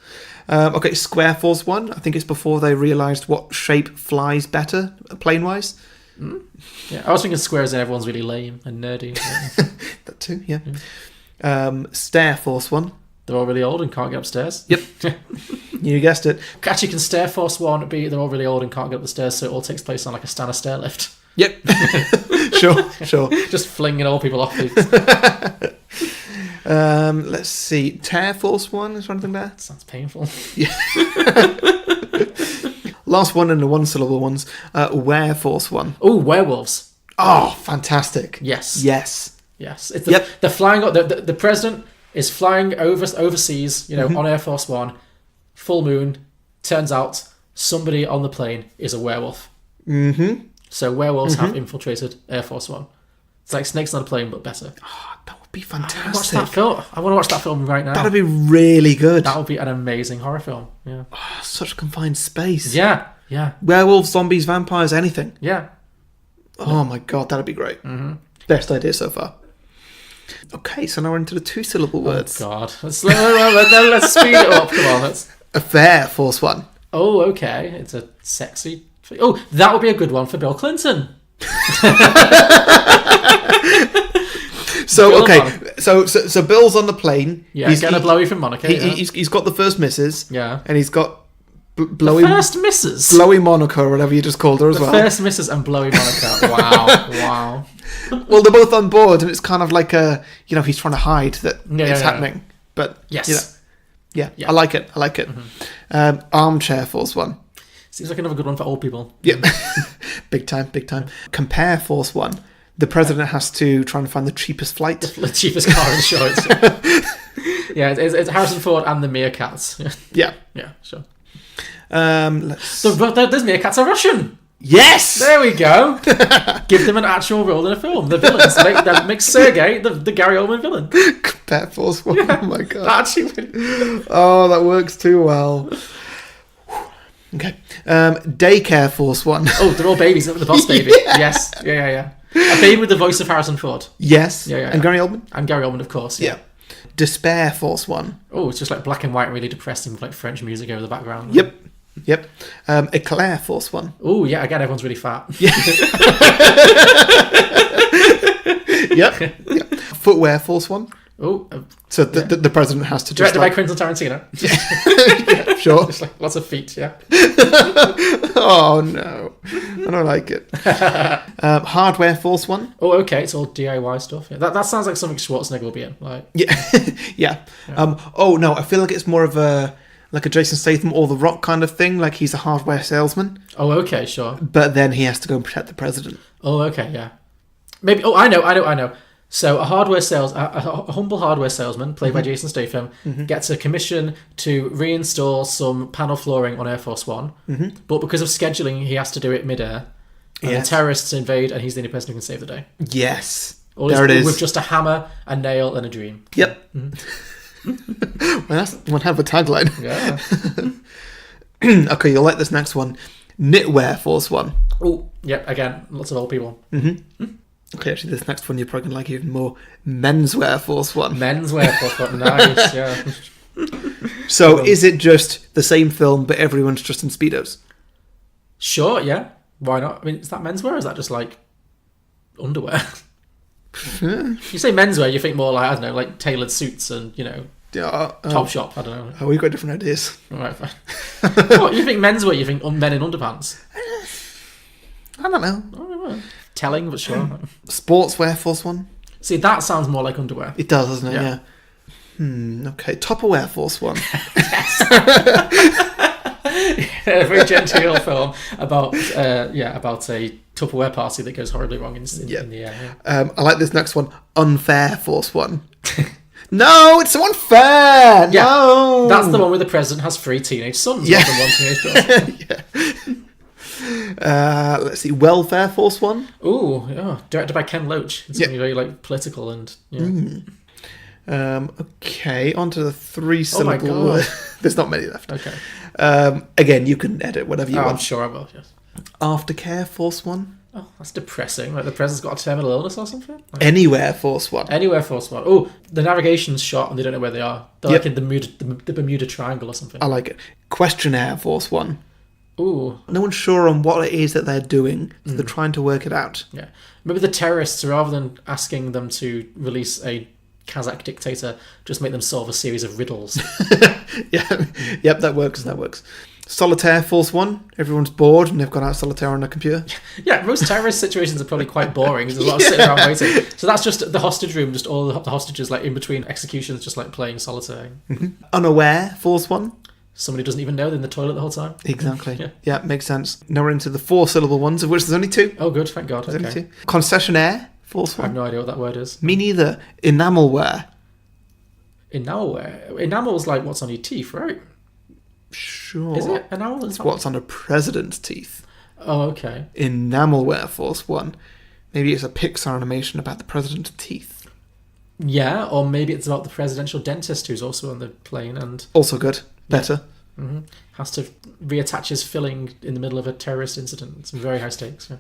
C: Okay, Square Force One. I think it's before they realised what shape flies better, plane-wise.
D: Yeah, I was thinking squares and everyone's really lame and nerdy.
C: That too, yeah. Stair Force One.
D: They're all really old and can't get upstairs.
C: Yep. You guessed it.
D: Actually, can Stair Force One be they're all really old and can't get up the stairs, so it all takes place on like a Stanner stair lift?
C: Yep. Sure.
D: Just flinging old people off things.
C: Let's see. Tear Force One, is there anything there?
D: Sounds painful.
C: Yeah. Last one in the one-syllable ones. Were Force One.
D: Oh, werewolves.
C: Oh, fantastic.
D: Yes. It's they're flying. The president is flying overseas. You know, on Air Force One. Full moon. Turns out somebody on the plane is a werewolf.
C: Mm-hmm.
D: So werewolves have infiltrated Air Force One. It's like Snakes on a Plane, but better.
C: Oh, that would be fantastic.
D: I want to watch that film right now.
C: That would be really good.
D: That would be an amazing horror film. Yeah.
C: Oh, such confined space.
D: Yeah.
C: Werewolves, zombies, vampires, anything.
D: Yeah.
C: Oh my god, that'd be great.
D: Mm-hmm.
C: Best idea so far. Okay, so now we're into the 2-syllable words.
D: Oh god. Let's speed it up. Come on,
C: Affair Force One.
D: Oh, okay. It's a sexy... Oh, that would be a good one for Bill Clinton.
C: So Bill's on the plane.
D: Yeah, he's getting a blowy from Monica.
C: He's got the first missus.
D: Yeah.
C: And he's got blowy...
D: First missus?
C: Blowy Monica, or whatever you just called her as well.
D: First missus and blowy Monica. Wow.
C: Well, they're both on board, and it's kind of like he's trying to hide that it's happening. But,
D: yes.
C: Yeah, I like it. Mm-hmm. Armchair Force One.
D: Seems like another good one for old people.
C: Yep. Big time. Compare Force One. The president has to try and find the cheapest flight.
D: The cheapest car insurance. Yeah, it's Harrison Ford and the meerkats.
C: Yeah,
D: sure. Those meerkats are Russian.
C: Yes!
D: There we go. Give them an actual role in a film. The villains. Make Sergei the Gary Oldman villain.
C: Compare Force One. Yeah. Oh my god.
D: Actually.
C: Oh, that works too well. Okay. Daycare Force One.
D: Oh, they're all babies. The boss baby. Yeah. Yes. Yeah. A baby with the voice of Harrison Ford.
C: Yes.
D: Yeah.
C: And Gary Oldman?
D: And Gary Oldman, of course. Yeah.
C: Despair Force One.
D: Oh, it's just like black and white, really depressing with like French music over the background.
C: Yep. Eclair Force One.
D: Oh, yeah. Again, everyone's really fat.
C: Yeah. Yep. Footwear Force One.
D: Oh.
C: So the president has to
D: directed by Quentin Tarantino.
C: Yeah, sure.
D: Just like lots of feet, yeah.
C: Oh no, I don't like it. Hardware Force One.
D: Oh, okay, it's all DIY stuff. Yeah. That sounds like something Schwarzenegger will be in. Like,
C: yeah. Oh no, I feel like it's more of a Jason Statham or The Rock kind of thing. Like he's a hardware salesman.
D: Oh, okay, sure.
C: But then he has to go and protect the president.
D: Oh, okay, yeah. Maybe. Oh, I know. So a humble hardware salesman, played by Jason Statham, gets a commission to reinstall some panel flooring on Air Force One, but because of scheduling, he has to do it mid-air. And the terrorists invade, and he's the only person who can save the day.
C: Yes.
D: There it is. With just a hammer, a nail, and a dream.
C: Yep. Well, that's one hell of a tagline.
D: Yeah.
C: Okay, you'll like this next one. Knitwear Force One.
D: Oh, yep. Again, lots of old people.
C: Okay, actually, this next one you're probably going to like even more. Menswear Force One.
D: Menswear Force One. Nice. Yeah.
C: So, is it just the same film, but everyone's just in Speedos?
D: Sure. Yeah. Why not? I mean, is that menswear or is that just like underwear? You say menswear, you think more like, I don't know, like tailored suits and, you know, Top Shop. I don't know.
C: Oh, we've got different ideas.
D: Right, fine. What, you think menswear, you think men in underpants?
C: I don't know.
D: Telling, but sure.
C: Sportswear Force One.
D: See, that sounds more like underwear.
C: It does, doesn't it? Yeah. Okay, Tupperware Force One.
D: A very genteel film about a Tupperware party that goes horribly wrong in the air. Yeah.
C: I like this next one. Unfair Force One. No, it's so unfair.
D: Yeah,
C: no,
D: that's the one where the president has 3 teenage sons.
C: Yeah.
D: Rather than 1 teenage daughter.
C: Yeah. Let's see. Welfare Force One.
D: Ooh, yeah. Directed by Ken Loach. It's something very like political and. Yeah.
C: Okay, on to the 3-syllable.
D: Oh my God.
C: There's not many left.
D: Okay.
C: Again, you can edit whatever you want.
D: I'm sure I will. Yes.
C: Aftercare Force One.
D: Oh, that's depressing. Like the president's got a terminal illness or something. Like,
C: Anywhere Force One.
D: Anywhere Force One. Oh, the navigation's shot and they don't know where they are. They're like in the Bermuda Triangle or something.
C: I like it. Questionnaire Force One.
D: Ooh.
C: No one's sure on what it is that they're doing, so they're trying to work it out.
D: Yeah. Maybe the terrorists, rather than asking them to release a Kazakh dictator, just make them solve a series of riddles.
C: Yeah. Yep, that works. Solitaire Force One. Everyone's bored and they've gone out solitaire on their computer.
D: Yeah, most terrorist situations are probably quite boring. There's a lot of sitting around waiting. So that's just the hostage room, just all the hostages like in between executions, just like playing solitaire.
C: Unaware Force One.
D: Somebody doesn't even know they're in the toilet the whole time.
C: Exactly. Yeah, makes sense. Now we're into the 4-syllable ones, of which there's only 2.
D: Oh, good, thank God.
C: There's
D: Okay.
C: only 2. Concessionaire Force
D: I
C: One.
D: have no idea what that word is.
C: Me neither. Enamelware.
D: Enamelware. Enamel's like what's on your teeth, right?
C: Sure.
D: Is it enamel?
C: It's what's on a president's teeth.
D: Oh, okay.
C: Enamelware Force One. Maybe it's a Pixar animation about the president's teeth.
D: Yeah, or maybe it's about the presidential dentist who's also on the plane and
C: Also good. Better.
D: has to reattach his filling in the middle of a terrorist incident. It's very high stakes. Yeah.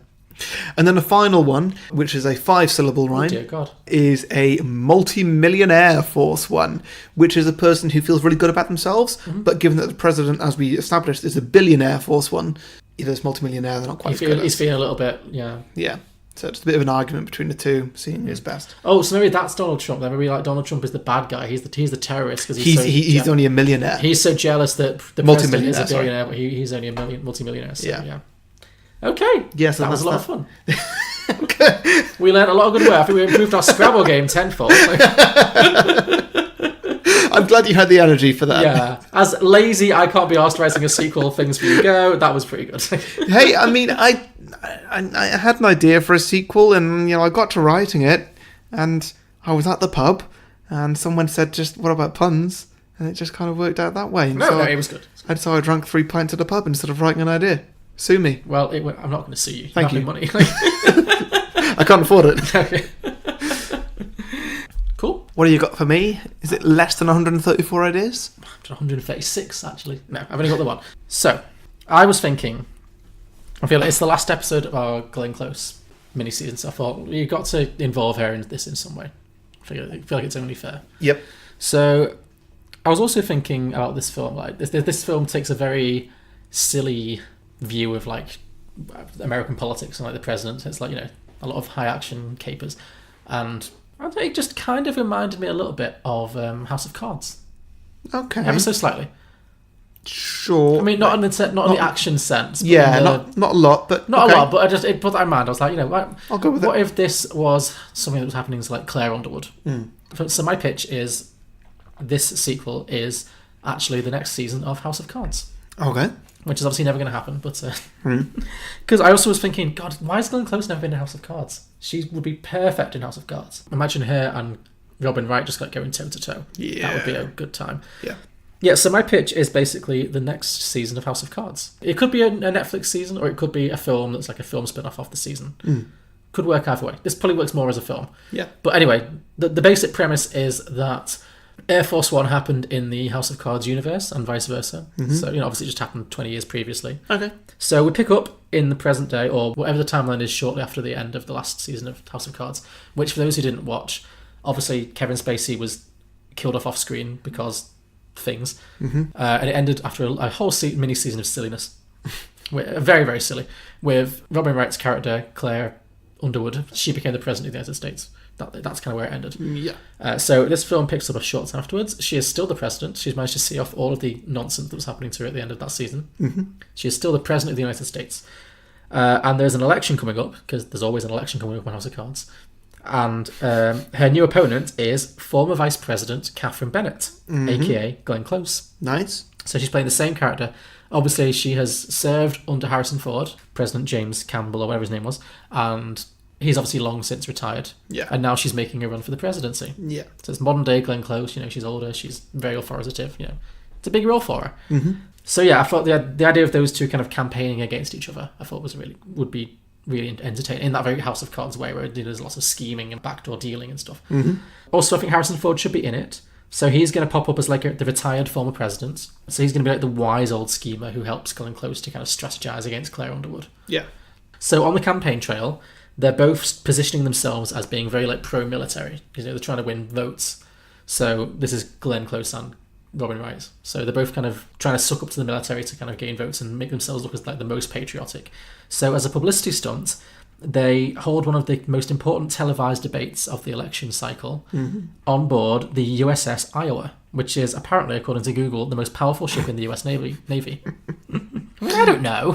C: And then the final one, which is a 5-syllable rhyme,
D: dear God.
C: is a multi-millionaire Force One, which is a person who feels really good about themselves, but given that the president, as we established, is a billionaire Force One, either it's multi-millionaire, they're not quite as good.
D: He's feeling a little bit, yeah.
C: Yeah. So it's a bit of an argument between the two, seeing who's best.
D: Oh, so maybe that's Donald Trump then. Maybe like Donald Trump is the bad guy. He's the terrorist because
C: he's only a millionaire.
D: He's so jealous that the president is a billionaire, but he's only a multi-millionaire. So, yeah. Okay.
C: Yeah, so
D: that was a lot of
C: that.
D: fun. Okay. We learned a lot of good work. I think we improved our Scrabble game tenfold.
C: I'm glad you had the energy for that.
D: Yeah. As lazy, I can't be asked writing a sequel. Things for you go. That was pretty good.
C: Hey, I mean, I had an idea for a sequel, and I got to writing it, and I was at the pub, and someone said, "Just what about puns?" And it just kind of worked out that way. And
D: No, it was good.
C: So I drank 3 pints at the pub instead of writing an idea. Sue me.
D: Well, I'm not going to sue you.
C: Thank you.
D: No money.
C: I can't afford it.
D: Okay. Cool.
C: What do you got for me? Is it less than 134 ideas?
D: 136, actually. No, I've only got the one. So, I was thinking, I feel like it's the last episode of our Glenn Close mini-season, so I thought you've got to involve her in this in some way. I feel like it's only fair.
C: Yep.
D: So, I was also thinking about this film. Like this film takes a very silly view of like American politics and like the president. It's like a lot of high action capers, and it just kind of reminded me a little bit of House of Cards.
C: Okay.
D: Ever so slightly.
C: Sure.
D: I mean, not in the action sense. But
C: yeah, not a lot, but
D: not a lot. But it put that in mind. I was like,
C: I'll go with it.
D: What if this was something that was happening to like Claire Underwood? So my pitch is this sequel is actually the next season of House of Cards.
C: Okay.
D: Which is obviously never going to happen, but because I also was thinking, God, why has Glenn Close never been in House of Cards? She would be perfect in House of Cards. Imagine her and Robin Wright just like going toe to toe.
C: Yeah,
D: that would be a good time.
C: Yeah.
D: So my pitch is basically the next season of House of Cards. It could be a Netflix season, or it could be a film that's like a film spin-off of the season. Could work either way. This probably works more as a film.
C: Yeah.
D: But anyway, the basic premise is that Air Force One happened in the House of Cards universe and vice versa. So, obviously it just happened 20 years previously.
C: Okay.
D: So we pick up in the present day, or whatever the timeline is shortly after the end of the last season of House of Cards, which for those who didn't watch, obviously Kevin Spacey was killed off screen because things. And it ended after a whole mini season of silliness. Very, very silly. With Robin Wright's character, Claire Underwood, she became the President of the United States. That's kind of where it ended.
C: Yeah.
D: So this film picks up a short time afterwards. She is still the president. She's managed to see off all of the nonsense that was happening to her at the end of that season. She is still the president of the United States. And there's an election coming up, because there's always an election coming up on House of Cards. And her new opponent is former Vice President Catherine Bennett, a.k.a. Glenn Close.
C: Nice.
D: So she's playing the same character. Obviously, she has served under Harrison Ford, President James Campbell, or whatever his name was, and he's obviously long since retired.
C: Yeah.
D: And now she's making a run for the presidency.
C: Yeah.
D: So it's modern day Glenn Close. She's older. She's very authoritative. It's a big role for her. So yeah, I thought the idea of those two kind of campaigning against each other, I thought would be really entertaining in that very House of Cards way, where there's lots of scheming and backdoor dealing and stuff. Also, I think Harrison Ford should be in it. So he's going to pop up as like the retired former president. So he's going to be like the wise old schemer who helps Glenn Close to kind of strategize against Claire Underwood.
C: Yeah.
D: So on the campaign trail, they're both positioning themselves as being very like pro-military, because they're trying to win votes. So this is Glenn Close and Robin Wright. So they're both kind of trying to suck up to the military to kind of gain votes and make themselves look as like the most patriotic. So as a publicity stunt, they hold one of the most important televised debates of the election cycle on board the USS Iowa, which is apparently, according to Google, the most powerful ship in the US Navy. I don't know.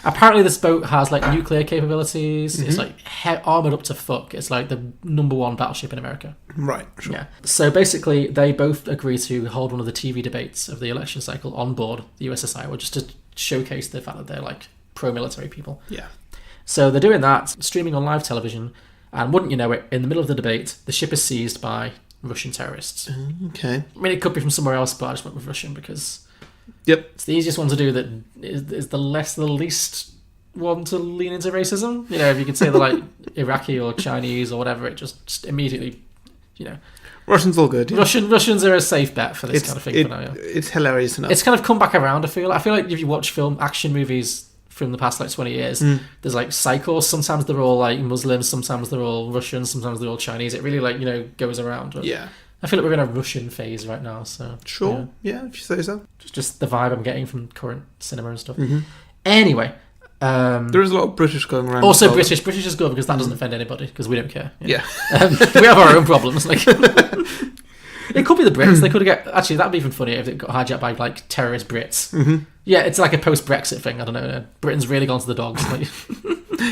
D: Apparently this boat has like nuclear capabilities. It's like armoured up to fuck. It's like the #1 battleship in America.
C: Right, sure.
D: Yeah. So basically they both agree to hold one of the TV debates of the election cycle on board the USS Iowa, just to showcase the fact that they're like pro-military people.
C: Yeah.
D: So they're doing that, streaming on live television, and wouldn't you know it, in the middle of the debate, the ship is seized by Russian terrorists.
C: Okay.
D: I mean, it could be from somewhere else, but I just went with Russian because
C: it's
D: the easiest one to do that is the least one to lean into racism. If you could say they're like Iraqi or Chinese or whatever, it just immediately,
C: Russians all good. Yeah.
D: Russians are a safe bet for this kind of thing for now. Yeah.
C: It's hilarious enough.
D: It's kind of come back around, I feel like if you watch action movies from the past like 20 years, there's like cycles. Sometimes they're all like Muslims, sometimes they're all Russian, sometimes they're all Chinese. It really goes around. But
C: yeah.
D: I feel like we're in a Russian phase right now. So
C: sure. Yeah, if you say so.
D: Just the vibe I'm getting from current cinema and stuff. Anyway.
C: There is a lot of British going around.
D: Also British is good because that doesn't offend anybody because we don't care.
C: Yeah.
D: We have our own problems. It could be the Brits. They could get actually that'd be even funnier if it got hijacked by like terrorist Brits. Yeah, it's like a post-Brexit thing. I don't know. Britain's really gone to the dogs.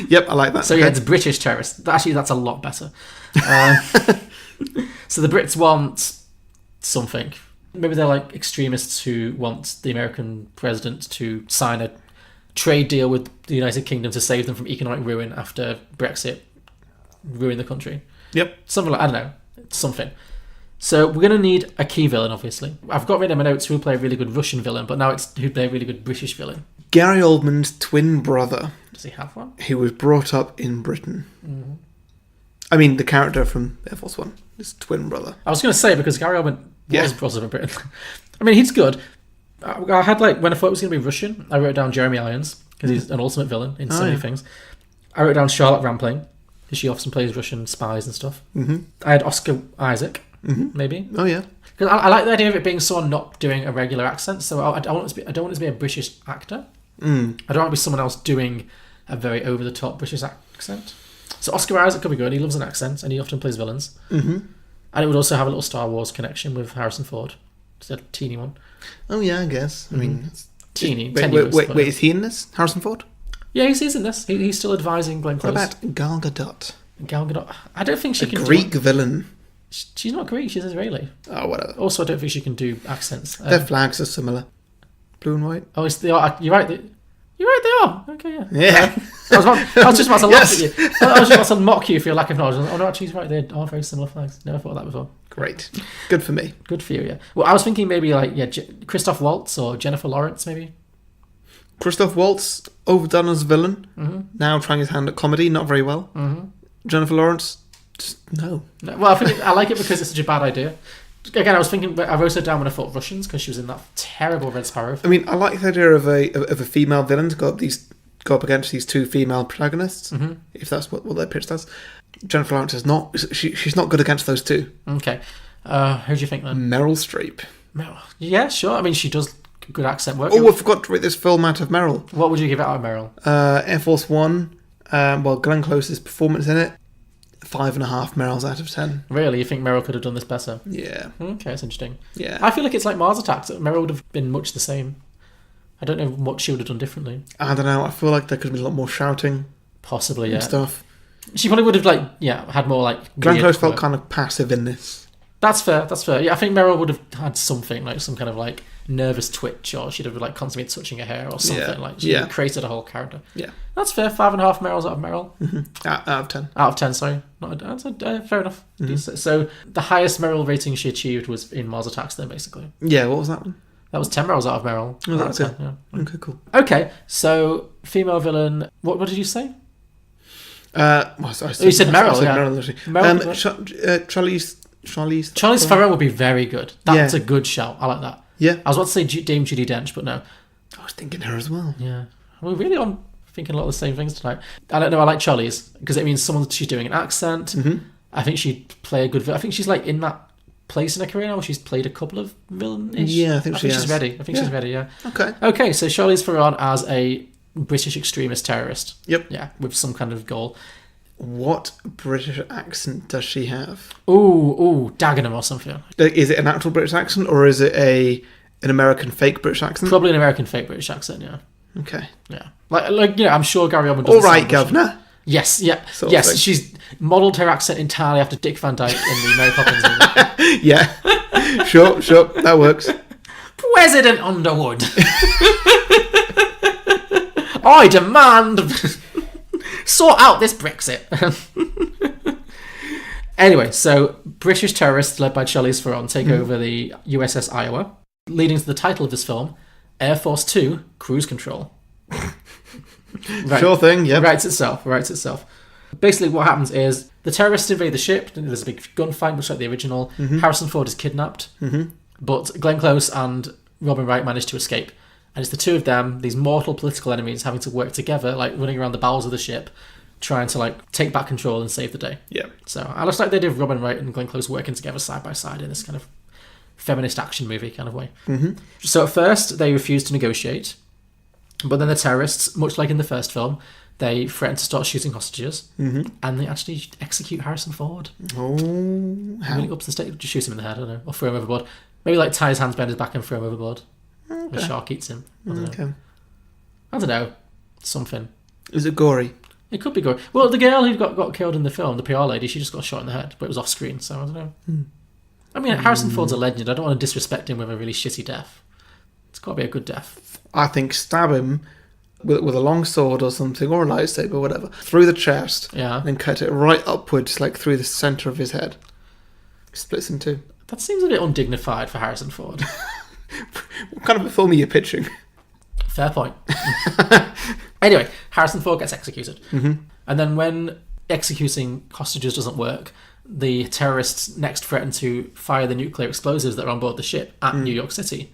C: Yep, I like that.
D: So yeah, it's British terrorists. Actually, that's a lot better. So the Brits want something. Maybe they're like extremists who want the American president to sign a trade deal with the United Kingdom to save them from economic ruin after Brexit ruined the country.
C: Yep.
D: Something like, I don't know, something. So we're going to need a key villain, obviously. I've got rid of my notes who will play a really good Russian villain, but now it's who play a really good British villain.
C: Gary Oldman's twin brother.
D: Does he have one?
C: Who was brought up in Britain. I mean, the character from Air Force One, his twin brother.
D: I was going to say, because Gary Oldman was brought up in Britain. I mean, he's good. I had when I thought it was going to be Russian, I wrote down Jeremy Irons, because he's an ultimate villain in so many things. I wrote down Charlotte Rampling, because she often plays Russian spies and stuff. I had Oscar Isaac, maybe.
C: Oh, yeah.
D: Because I like the idea of it being someone not doing a regular accent, so I don't want it to be a British actor. I don't want it to be someone else doing a very over-the-top British accent. So Oscar Isaac could be good. He loves an accent, and he often plays villains. And it would also have a little Star Wars connection with Harrison Ford. Just a teeny one.
C: Oh, yeah, I guess. I mean, it's
D: teeny.
C: Wait, is he in this? Harrison Ford?
D: Yeah, he's in this. He's still advising Glenn Close.
C: What about Gal Gadot?
D: Gal Gadot. I don't think she can
C: Greek villain.
D: She's not Greek, she's Israeli.
C: Oh, whatever.
D: Also, I don't think she can do accents.
C: Their flags are similar. Blue and white.
D: Oh, you're right. You're right, they are. Okay, yeah.
C: Yeah.
D: I was just about to laugh at you. I was just about to mock you for your lack of knowledge. Oh, no, actually, he's right. They are very similar flags. Never thought of that before.
C: Great. Good for me.
D: Good for you, yeah. Well, I was thinking maybe Christoph Waltz or Jennifer Lawrence, maybe.
C: Christoph Waltz, overdone as villain. Now trying his hand at comedy, not very well. Jennifer Lawrence, No.
D: Well, I like it because it's such a bad idea. Again, I was thinking, I wrote her down when I thought Russians because she was in that terrible Red Sparrow film.
C: I mean, I like the idea of a female villain to go up against these two female protagonists, if that's what they're pitched as. Jennifer Lawrence is not. She's not good against those two.
D: Okay. Who do you think then?
C: Meryl Streep.
D: Yeah, sure. I mean, she does good accent work.
C: Oh, I forgot to rate this film out of Meryl.
D: What would you give it out of Meryl?
C: Air Force One. Glenn Close's performance in it. 5.5 Meryls out of 10.
D: Really? You think Meryl could have done this better?
C: Yeah.
D: Okay, that's interesting.
C: Yeah.
D: I feel like it's like Mars Attacks. Meryl would have been much the same. I don't know what she would have done differently.
C: I don't know. I feel like there could have been a lot more shouting.
D: Possibly, yeah.
C: And stuff.
D: She probably would have, had more,
C: Glenn Close felt kind of passive in this.
D: That's fair. Yeah, I think Meryl would have had something, some kind of, nervous twitch, or she'd have, constantly touching her hair or something. She would have created a whole character.
C: Yeah.
D: That's fair. 5.5 Meryls out of Meryl.
C: Out of 10.
D: Out of 10, sorry. Fair enough. So, the highest Meryl rating she achieved was in Mars Attacks, then, basically.
C: Yeah, what was that one?
D: That was 10 Meryls out of Meryl.
C: Oh, that's it.
D: Yeah.
C: Okay, cool.
D: Okay, so, female villain. What did you say?
C: You
D: said Meryl, Charlize Theron would be very good. That's a good shout. I like that.
C: Yeah.
D: I was about to say Dame Judi Dench, but no.
C: I was thinking her as well.
D: Yeah. We're really on thinking a lot of the same things tonight. I don't know. I like Charlize because it means she's doing an accent.
C: Mm-hmm.
D: I think she'd play a good villain. I think she's in that place in her career now where she's played a couple of villain-ish.
C: Yeah, I think
D: she's ready. She's ready, yeah.
C: Okay,
D: so Charlize Theron as a British extremist terrorist.
C: Yep.
D: Yeah, with some kind of goal.
C: What British accent does she have?
D: Ooh, Dagenham or something.
C: Is it an actual British accent or is it an American fake British accent?
D: Probably an American fake British accent, yeah.
C: Okay.
D: Yeah. I'm sure Gary Oldman does.
C: All right, governor.
D: Yes, yeah. Yes, she's modelled her accent entirely after Dick Van Dyke in the Mary Poppins movie.
C: Yeah. Sure, that works.
D: President Underwood. I demand... Sort out this Brexit. Anyway, so British terrorists led by Charlize Theron take over the USS Iowa, leading to the title of this film, Air Force 2, Cruise Control. Right.
C: Sure thing, yeah.
D: Writes itself. Basically what happens is the terrorists invade the ship, there's a big gunfight, much like the original. Harrison Ford is kidnapped, but Glenn Close and Robin Wright manage to escape. And it's the two of them, these mortal political enemies, having to work together, running around the bowels of the ship, trying to take back control and save the day.
C: Yeah.
D: So I just like the idea of Robin Wright and Glenn Close working together side by side in this kind of feminist action movie kind of way. So at first they refuse to negotiate, but then the terrorists, much like in the first film, they threaten to start shooting hostages, and they actually execute Harrison Ford.
C: Oh, how?
D: Really ups the state, just shoot him in the head, I don't know, or throw him overboard. Maybe tie his hands behind his back and throw him overboard.
C: Okay.
D: The shark eats him. I don't know. Something.
C: Is it gory?
D: It could be gory. Well, the girl who got killed in the film, the PR lady, she just got shot in the head, but it was off screen, so I don't know. I mean, Harrison Ford's a legend. I don't want to disrespect him with a really shitty death. It's got to be a good death.
C: I think stab him with a long sword or something, or a lightsaber, or whatever, through the chest, and cut it right upwards, through the centre of his head. Splits in two.
D: That seems a bit undignified for Harrison Ford.
C: What kind of a film are you pitching?
D: Fair point. Anyway, Harrison Ford gets executed. And then when executing hostages doesn't work, the terrorists next threaten to fire the nuclear explosives that are on board the ship at New York City.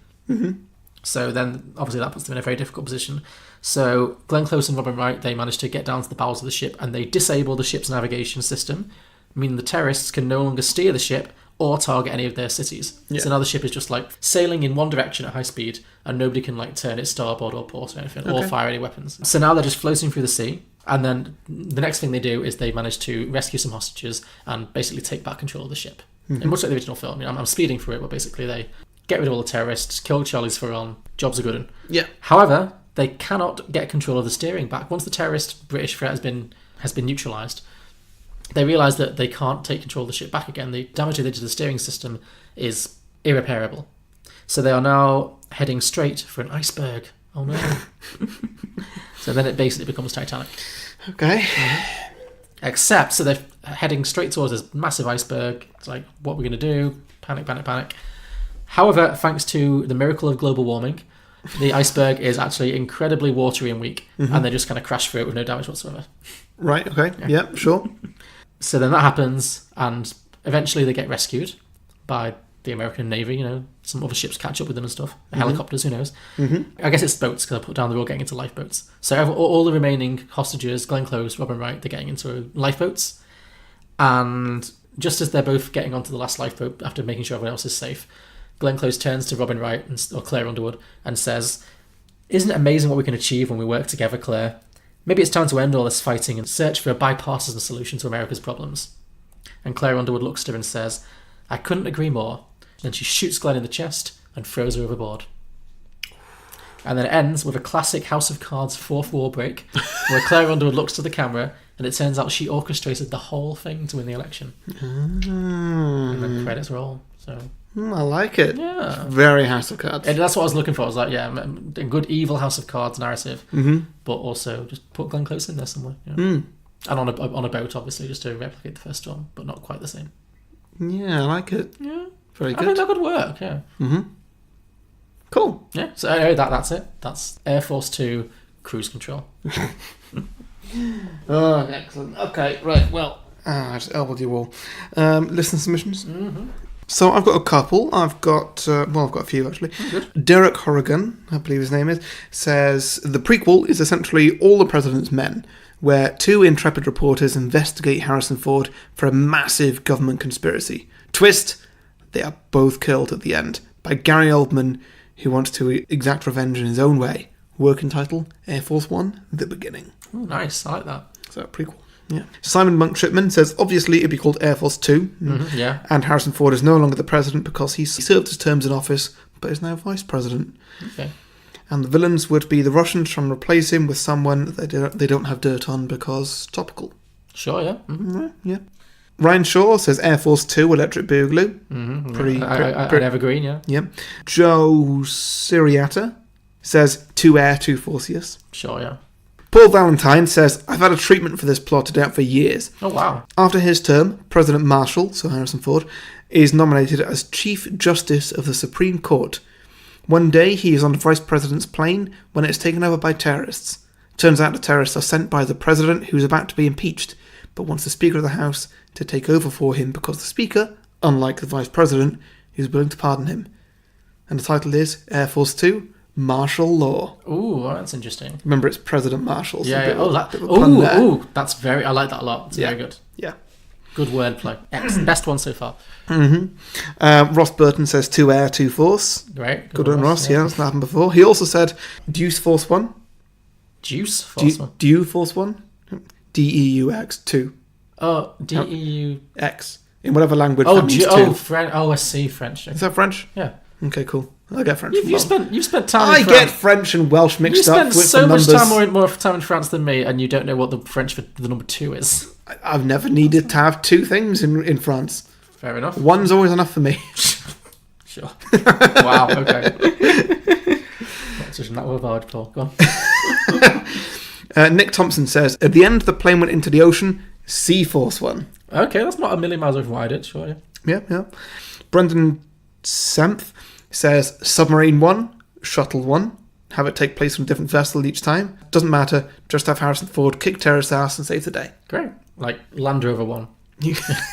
D: So then, obviously, that puts them in a very difficult position. So Glenn Close and Robin Wright, they manage to get down to the bowels of the ship and they disable the ship's navigation system, meaning the terrorists can no longer steer the ship or target any of their cities. So now the ship is just sailing in one direction at high speed and nobody can turn its starboard or port or anything or fire any weapons. So now they're just floating through the sea, and then the next thing they do is they manage to rescue some hostages and basically take back control of the ship. And much like the original film, I'm speeding through it, but basically they get rid of all the terrorists, kill Charlize Theron, jobs are good.
C: Yeah.
D: However, they cannot get control of the steering back. Once the terrorist British threat has been neutralised, they realise that they can't take control of the ship back again. The damage they did to the steering system is irreparable. So they are now heading straight for an iceberg. Oh no. So then it basically becomes Titanic.
C: Okay.
D: Except, so they're heading straight towards this massive iceberg. It's what are we going to do? Panic, panic, panic. However, thanks to the miracle of global warming, the iceberg is actually incredibly watery and weak, and they just kind of crash through it with no damage whatsoever.
C: Right, okay. Yeah, sure.
D: So then that happens, and eventually they get rescued by the American Navy. Some other ships catch up with them and stuff. Helicopters, who knows? I guess it's boats, because I put down they're all getting into lifeboats. So all the remaining hostages, Glenn Close, Robin Wright, they're getting into lifeboats. And just as they're both getting onto the last lifeboat, after making sure everyone else is safe, Glenn Close turns to Robin Wright, or Claire Underwood, and says, "Isn't it amazing what we can achieve when we work together, Claire? Maybe it's time to end all this fighting and search for a bipartisan solution to America's problems." And Claire Underwood looks at her and says, "I couldn't agree more." Then she shoots Glenn in the chest and throws her overboard. And then it ends with a classic House of Cards fourth wall break, where Claire Underwood looks to the camera, and it turns out she orchestrated the whole thing to win the election. And then credits roll. So
C: I like it.
D: Yeah.
C: Very House of Cards.
D: And that's what I was looking for. I was like, yeah, a good evil House of Cards narrative, but also just put Glenn Close in there somewhere. And on a boat, obviously, just to replicate the first one, but not quite the same.
C: Yeah, I like it.
D: Yeah.
C: Very good.
D: I think that could work, yeah.
C: Cool.
D: Yeah, so anyway, that's it. That's Air Force 2 Cruise Control.
C: Oh, excellent. Okay, right, well, I just elbowed you all. Listener submissions? So I've got a couple. I've got a few, actually. Derek Horrigan, I believe his name is, says, the prequel is essentially All the President's Men, where two intrepid reporters investigate Harrison Ford for a massive government conspiracy. Twist, they are both killed at the end by Gary Oldman, who wants to exact revenge in his own way. Working title, Air Force One, The Beginning.
D: Oh, nice. I like that.
C: So, prequel. Yeah. Simon Monk Shipman says, obviously it'd be called Air Force 2.
D: Yeah.
C: And Harrison Ford is no longer the president because he served his terms in office, but is now vice president.
D: Okay.
C: And the villains would be the Russians trying to replace him with someone that they don't have dirt on because topical.
D: Sure, yeah.
C: Yeah. Ryan Shaw says Air Force 2 Electric Boogaloo.
D: Pretty evergreen, yeah.
C: Yeah. Joe Siriata says 2 Air, 2 Forcius.
D: Sure, yeah.
C: Paul Valentine says, I've had a treatment for this plotted out for years.
D: Oh, wow.
C: After his term, President Marshall, so Harrison Ford, is nominated as Chief Justice of the Supreme Court. One day, he is on the Vice President's plane when it is taken over by terrorists. Turns out the terrorists are sent by the President, who is about to be impeached, but wants the Speaker of the House to take over for him because the Speaker, unlike the Vice President, is willing to pardon him. And the title is Air Force 2, Martial Law.
D: Ooh, that's interesting.
C: Remember, it's President Marshall. So
D: yeah. That's very... I like that a lot. It's very good.
C: Yeah.
D: Good wordplay. Best one so far.
C: Ross Burton says 2 Air, 2 Force.
D: Great.
C: Good on Ross. Yeah, that's not happened before. He also said Deuce Force 1.
D: Deuce Force 1?
C: Deu Force 1. DEUX 2.
D: Oh, DEU...
C: X. In whatever language
D: Oh,
C: that means 2.
D: I see, French.
C: Is that French?
D: Yeah.
C: Okay, cool. I get French.
D: You've spent time.
C: I get French and Welsh mixed up.
D: You spent so much time more time in France than me, and you don't know what the French for the number 2 is.
C: I've never needed to have 2 things in France.
D: Fair enough.
C: One's always enough for me.
D: Sure. Wow. Okay. Not such that word, Paul. Go on.
C: Nick Thompson says, at the end, the plane went into the ocean. Sea Force 1.
D: Okay, that's not a million miles over wide. It sure.
C: Yeah. Brendan Semth says Submarine 1, Shuttle 1. Have it take place on a different vessel each time. Doesn't matter. Just have Harrison Ford kick terrorist ass and save the day.
D: Great. Like Land Rover 1.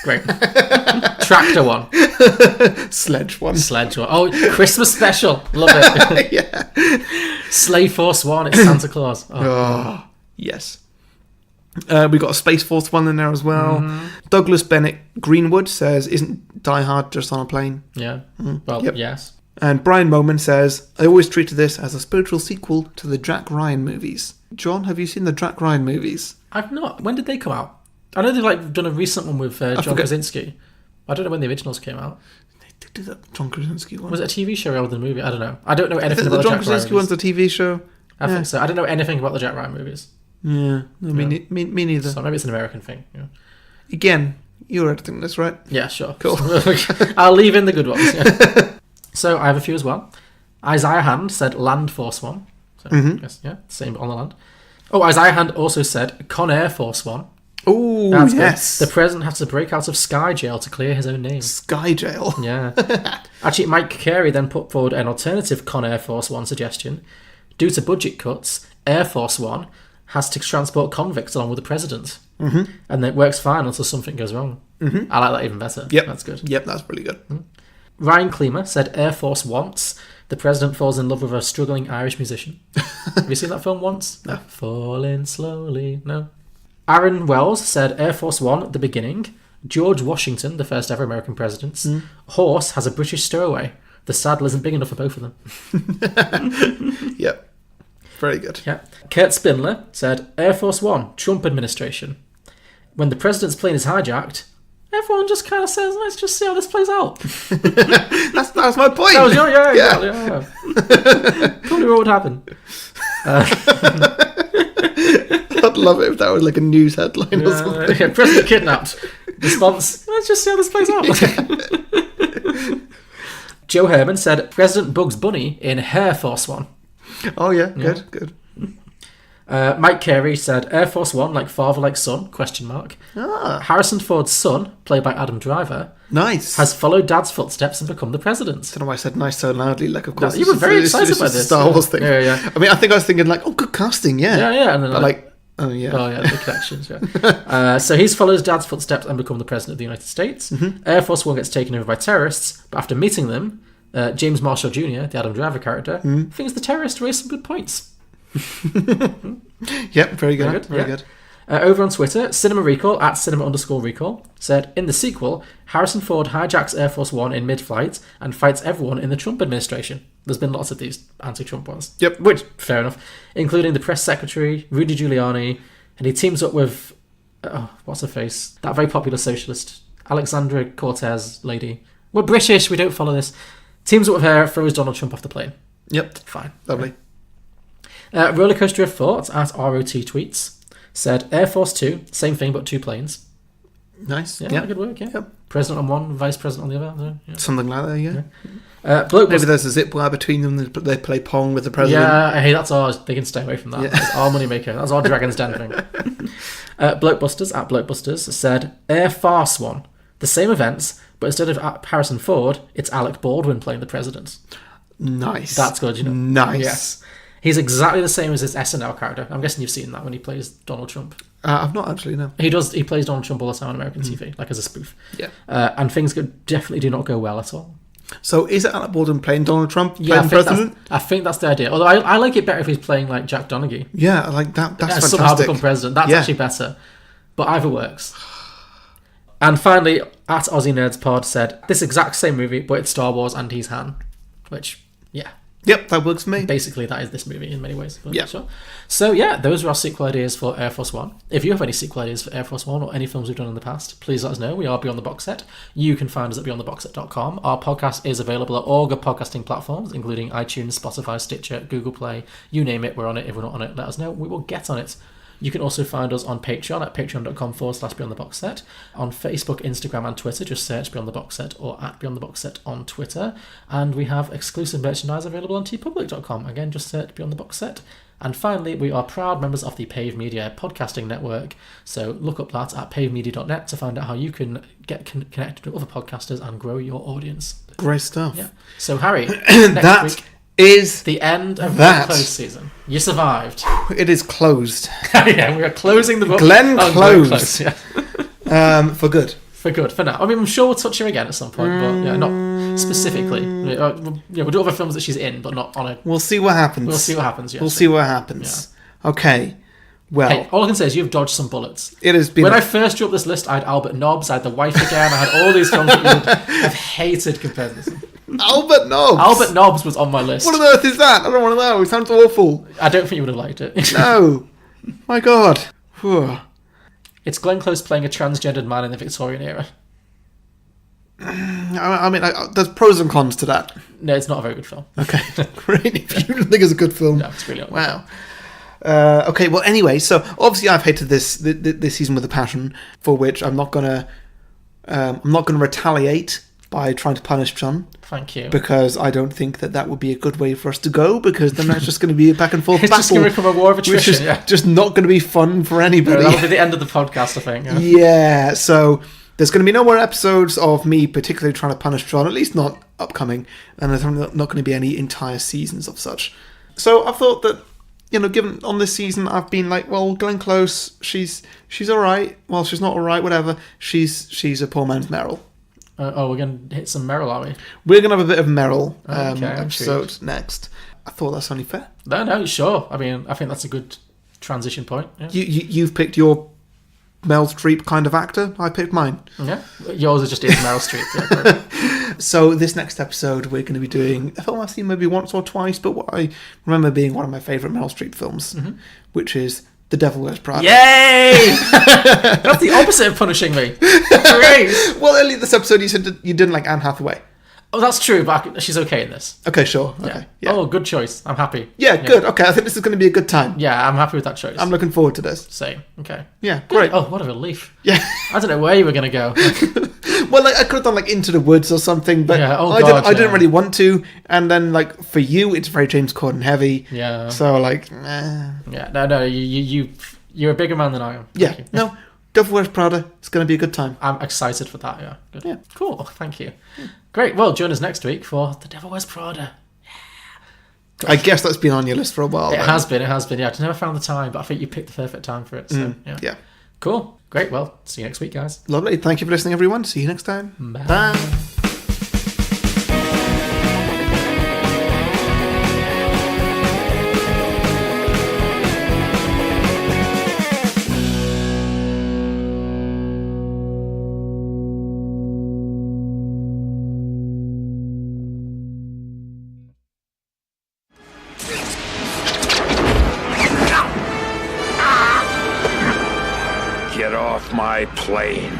D: Great. Tractor 1.
C: Sledge 1.
D: Oh, Christmas special. Love it.
C: Yeah.
D: Slave Force 1. It's Santa Claus.
C: Oh, yes. We got a Space Force 1 in there as well. Douglas Bennett Greenwood says, isn't Die Hard just on a plane?
D: Yeah. Well, yes.
C: And Brian Moman says, I always treated this as a spiritual sequel to the Jack Ryan movies. John, have you seen the Jack Ryan movies?
D: I've not. When did they come out? I know they've done a recent one with John Krasinski. I don't know when the originals came out.
C: They did do that John Krasinski one.
D: Was it a TV show rather than a movie? I don't know. I don't know anything about
C: the
D: the
C: John
D: Jack Ryan
C: Krasinski
D: movies.
C: one's a TV show?
D: I think so. I don't know anything about the Jack Ryan movies.
C: Yeah, me neither.
D: So maybe it's an American thing. Yeah.
C: Again, you're editing this, right?
D: Yeah, sure.
C: Cool.
D: I'll leave in the good ones. Yeah. So I have a few as well. Isaiah Hand said Land Force 1. So I guess, yeah, same on the land. Oh, Isaiah Hand also said Con Air Force 1.
C: Oh, yes.
D: Good. The president has to break out of Sky Jail to clear his own name.
C: Sky Jail?
D: Yeah. Actually, Mike Carey then put forward an alternative Con Air Force 1 suggestion. Due to budget cuts, Air Force 1 has to transport convicts along with the president. And it works fine until something goes wrong. I like that even better.
C: Yep.
D: That's good.
C: Yep, that's really good.
D: Ryan Kleemer said Air Force Once. The president falls in love with a struggling Irish musician. Have you seen that film once?
C: No.
D: Falling slowly. No. Aaron Wells said Air Force One at the beginning. George Washington, the first ever American president. Horse has a British stowaway. The saddle isn't big enough for both of them.
C: Yep. Very good.
D: Yeah. Kurt Spindler said Air Force One, Trump administration. When the president's plane is hijacked, everyone just kind of says, let's just see how this plays out.
C: That's my point.
D: That was your, yeah. Probably what would happen.
C: I'd love it if that was like a news headline or something.
D: Yeah, president kidnapped. Response, let's just see how this plays out. Joe Herman said President Bugs Bunny in Air Force One.
C: Oh yeah, good.
D: Mike Carey said Air Force One, like father, like son, ? Harrison Ford's son, played by Adam Driver,
C: Nice.
D: has followed Dad's footsteps and become the president.
C: I don't know why I said nice so loudly. Like, of course,
D: You were very excited by
C: this.
D: this.
C: Star Wars thing.
D: Yeah.
C: I mean, I think I was thinking like, oh, good casting, yeah.
D: Yeah, and then
C: oh yeah.
D: Oh yeah, the connections. Yeah. So he's followed Dad's footsteps and become the president of the United States. Air Force One gets taken over by terrorists, but after meeting them, James Marshall Jr., the Adam Driver character, thinks the terrorists raised some good points.
C: Yep, very good. Very good.
D: Over on Twitter, Cinema Recall at cinema_recall said, in the sequel, Harrison Ford hijacks Air Force One in mid-flight and fights everyone in the Trump administration. There's been lots of these anti-Trump ones.
C: Yep.
D: Which, fair enough. Including the press secretary, Rudy Giuliani, and he teams up with, what's her face? That very popular socialist, Alexandra Cortez lady. We're British, we don't follow this. Teams up with her, throws Donald Trump off the plane.
C: Yep.
D: Fine.
C: Lovely.
D: Rollercoaster of Thoughts at ROT Tweets said Air Force 2, same thing but 2 planes.
C: Nice.
D: Yeah, that could work, yeah.
C: Yep.
D: President on one, vice president on the other. So, yeah.
C: Something like that, yeah.
D: Maybe
C: there's a zip wire between them, they play Pong with the president.
D: Yeah, hey, that's ours. They can stay away from that.
C: Yeah.
D: That's our moneymaker. That's our Dragon's Den thing. Blokebusters at Blokebusters said Air Farce One, the same events, but instead of Harrison Ford, it's Alec Baldwin playing the president.
C: Nice.
D: That's good, you know.
C: Nice.
D: Yes. He's exactly the same as his SNL character. I'm guessing you've seen that when he plays Donald Trump.
C: I've not actually, no.
D: He plays Donald Trump all the time on American TV, like as a spoof.
C: Yeah.
D: And things definitely do not go well at all.
C: So is it Alec Baldwin playing Donald Trump,
D: Yeah,
C: playing president?
D: I think that's the idea. Although I like it better if he's playing like Jack Donaghy.
C: Yeah, like that. That's fantastic.
D: Somehow become president. That's actually better. But either works. And finally, at Aussie Nerds Pod said, this exact same movie, but it's Star Wars and he's Han. Which, yeah.
C: Yep, that works for me.
D: Basically, that is this movie in many ways. But
C: yeah.
D: Sure. So, yeah, those are our sequel ideas for Air Force One. If you have any sequel ideas for Air Force One or any films we've done in the past, please let us know. We are Beyond the Box Set. You can find us at beyondtheboxset.com. Our podcast is available at all good podcasting platforms, including iTunes, Spotify, Stitcher, Google Play. You name it, we're on it. If we're not on it, let us know. We will get on it. You can also find us on Patreon at patreon.com/beyondtheboxset. On Facebook, Instagram, and Twitter, just search Beyond the Box Set or at Beyond the Box Set on Twitter. And we have exclusive merchandise available on tpublic.com. Again, just search Beyond the Box Set. And finally, we are proud members of the Pave Media Podcasting Network. So look up that at pavemedia.net to find out how you can get connected with other podcasters and grow your audience.
C: Great stuff.
D: Yeah. So, Harry,
C: that
D: week
C: is
D: the end of
C: that.
D: the closed season. You survived.
C: It is closed.
D: Yeah, we are closing the book.
C: Glenn closed.
D: Close, yeah.
C: For good.
D: For good, for now. I mean, I'm sure we'll touch her again at some point, but yeah, not specifically. Yeah, we'll do other films that she's in, but not on a...
C: We'll see what happens.
D: We'll see what happens, yeah.
C: We'll see what happens. Yeah. Okay. Well...
D: Hey, all I can say is you've dodged some bullets.
C: It has been...
D: When I first drew up this list, I had Albert Nobbs, I had The Wife Again, I had all these films that you would have hated compared to this.
C: Albert Nobbs?
D: Albert Nobbs was on my list.
C: What on earth is that? I don't want to know. It sounds awful.
D: I don't think you would have liked it.
C: No. My God. Whew.
D: It's Glenn Close playing a transgendered man in the Victorian era.
C: I mean, there's pros and cons to that.
D: No, it's not a very good film.
C: Okay, great. If you think it's a good film.
D: No, it's really not.
C: Wow. Okay, well, anyway, so obviously I've hated this season with a passion, for which I'm not gonna retaliate by trying to punish John.
D: Thank you.
C: Because I don't think that would be a good way for us to go, because then that's just going to be a back and forth
D: it's
C: battle.
D: It's just going to become a war of attrition,
C: which is just not going to be fun for anybody.
D: No, that'll be the end of the podcast, I think.
C: Yeah, so there's going to be no more episodes of me particularly trying to punish John, at least not upcoming, and there's not going to be any entire seasons of such. So I thought that given on this season, I've been like, well, Glenn Close, she's all right. Well, she's not all right, whatever. She's a poor man's Meryl.
D: We're going to hit some Meryl, are we?
C: We're going to have a bit of Meryl
D: episode
C: next. I thought that's only fair.
D: No, sure. I mean, I think that's a good transition point. Yeah.
C: You've picked your Meryl Streep kind of actor. I picked mine.
D: Yeah, yours is just Meryl Streep. Yeah,
C: so this next episode, we're going to be doing a film I've seen maybe once or twice, but what I remember being one of my favourite Meryl Streep films, which is The Devil Wears Prada.
D: Yay! That's the opposite of punishing me. Great.
C: Well, earlier this episode, you said you didn't like Anne Hathaway.
D: Oh, that's true, but she's okay in this.
C: Okay, sure. Okay.
D: Yeah. Oh, good choice. I'm happy.
C: Yeah, good. Okay, I think this is going to be a good time.
D: Yeah, I'm happy with that choice.
C: I'm looking forward to this.
D: Same. Okay.
C: Yeah, great.
D: Oh, what a relief.
C: Yeah.
D: I don't know where you were going to go.
C: Well, I could have done Into the Woods or something, but I didn't really want to. And then for you, it's very James Corden heavy.
D: Yeah.
C: So
D: Yeah. No. You're a bigger man than I am.
C: Yeah. No. Devil Wears Prada. It's going to be a good time.
D: I'm excited for that. Yeah. Good.
C: Yeah.
D: Cool. Thank you. Great. Well, join us next week for The Devil Wears Prada. Yeah.
C: I guess that's been on your list for a while.
D: It has been. Yeah, I've never found the time, but I think you picked the perfect time for it. So
C: yeah.
D: Cool. Great. Well, see you next week, guys.
C: Lovely. Thank you for listening, everyone. See you next time.
D: Bye.
C: Bye.
K: Get off my plane.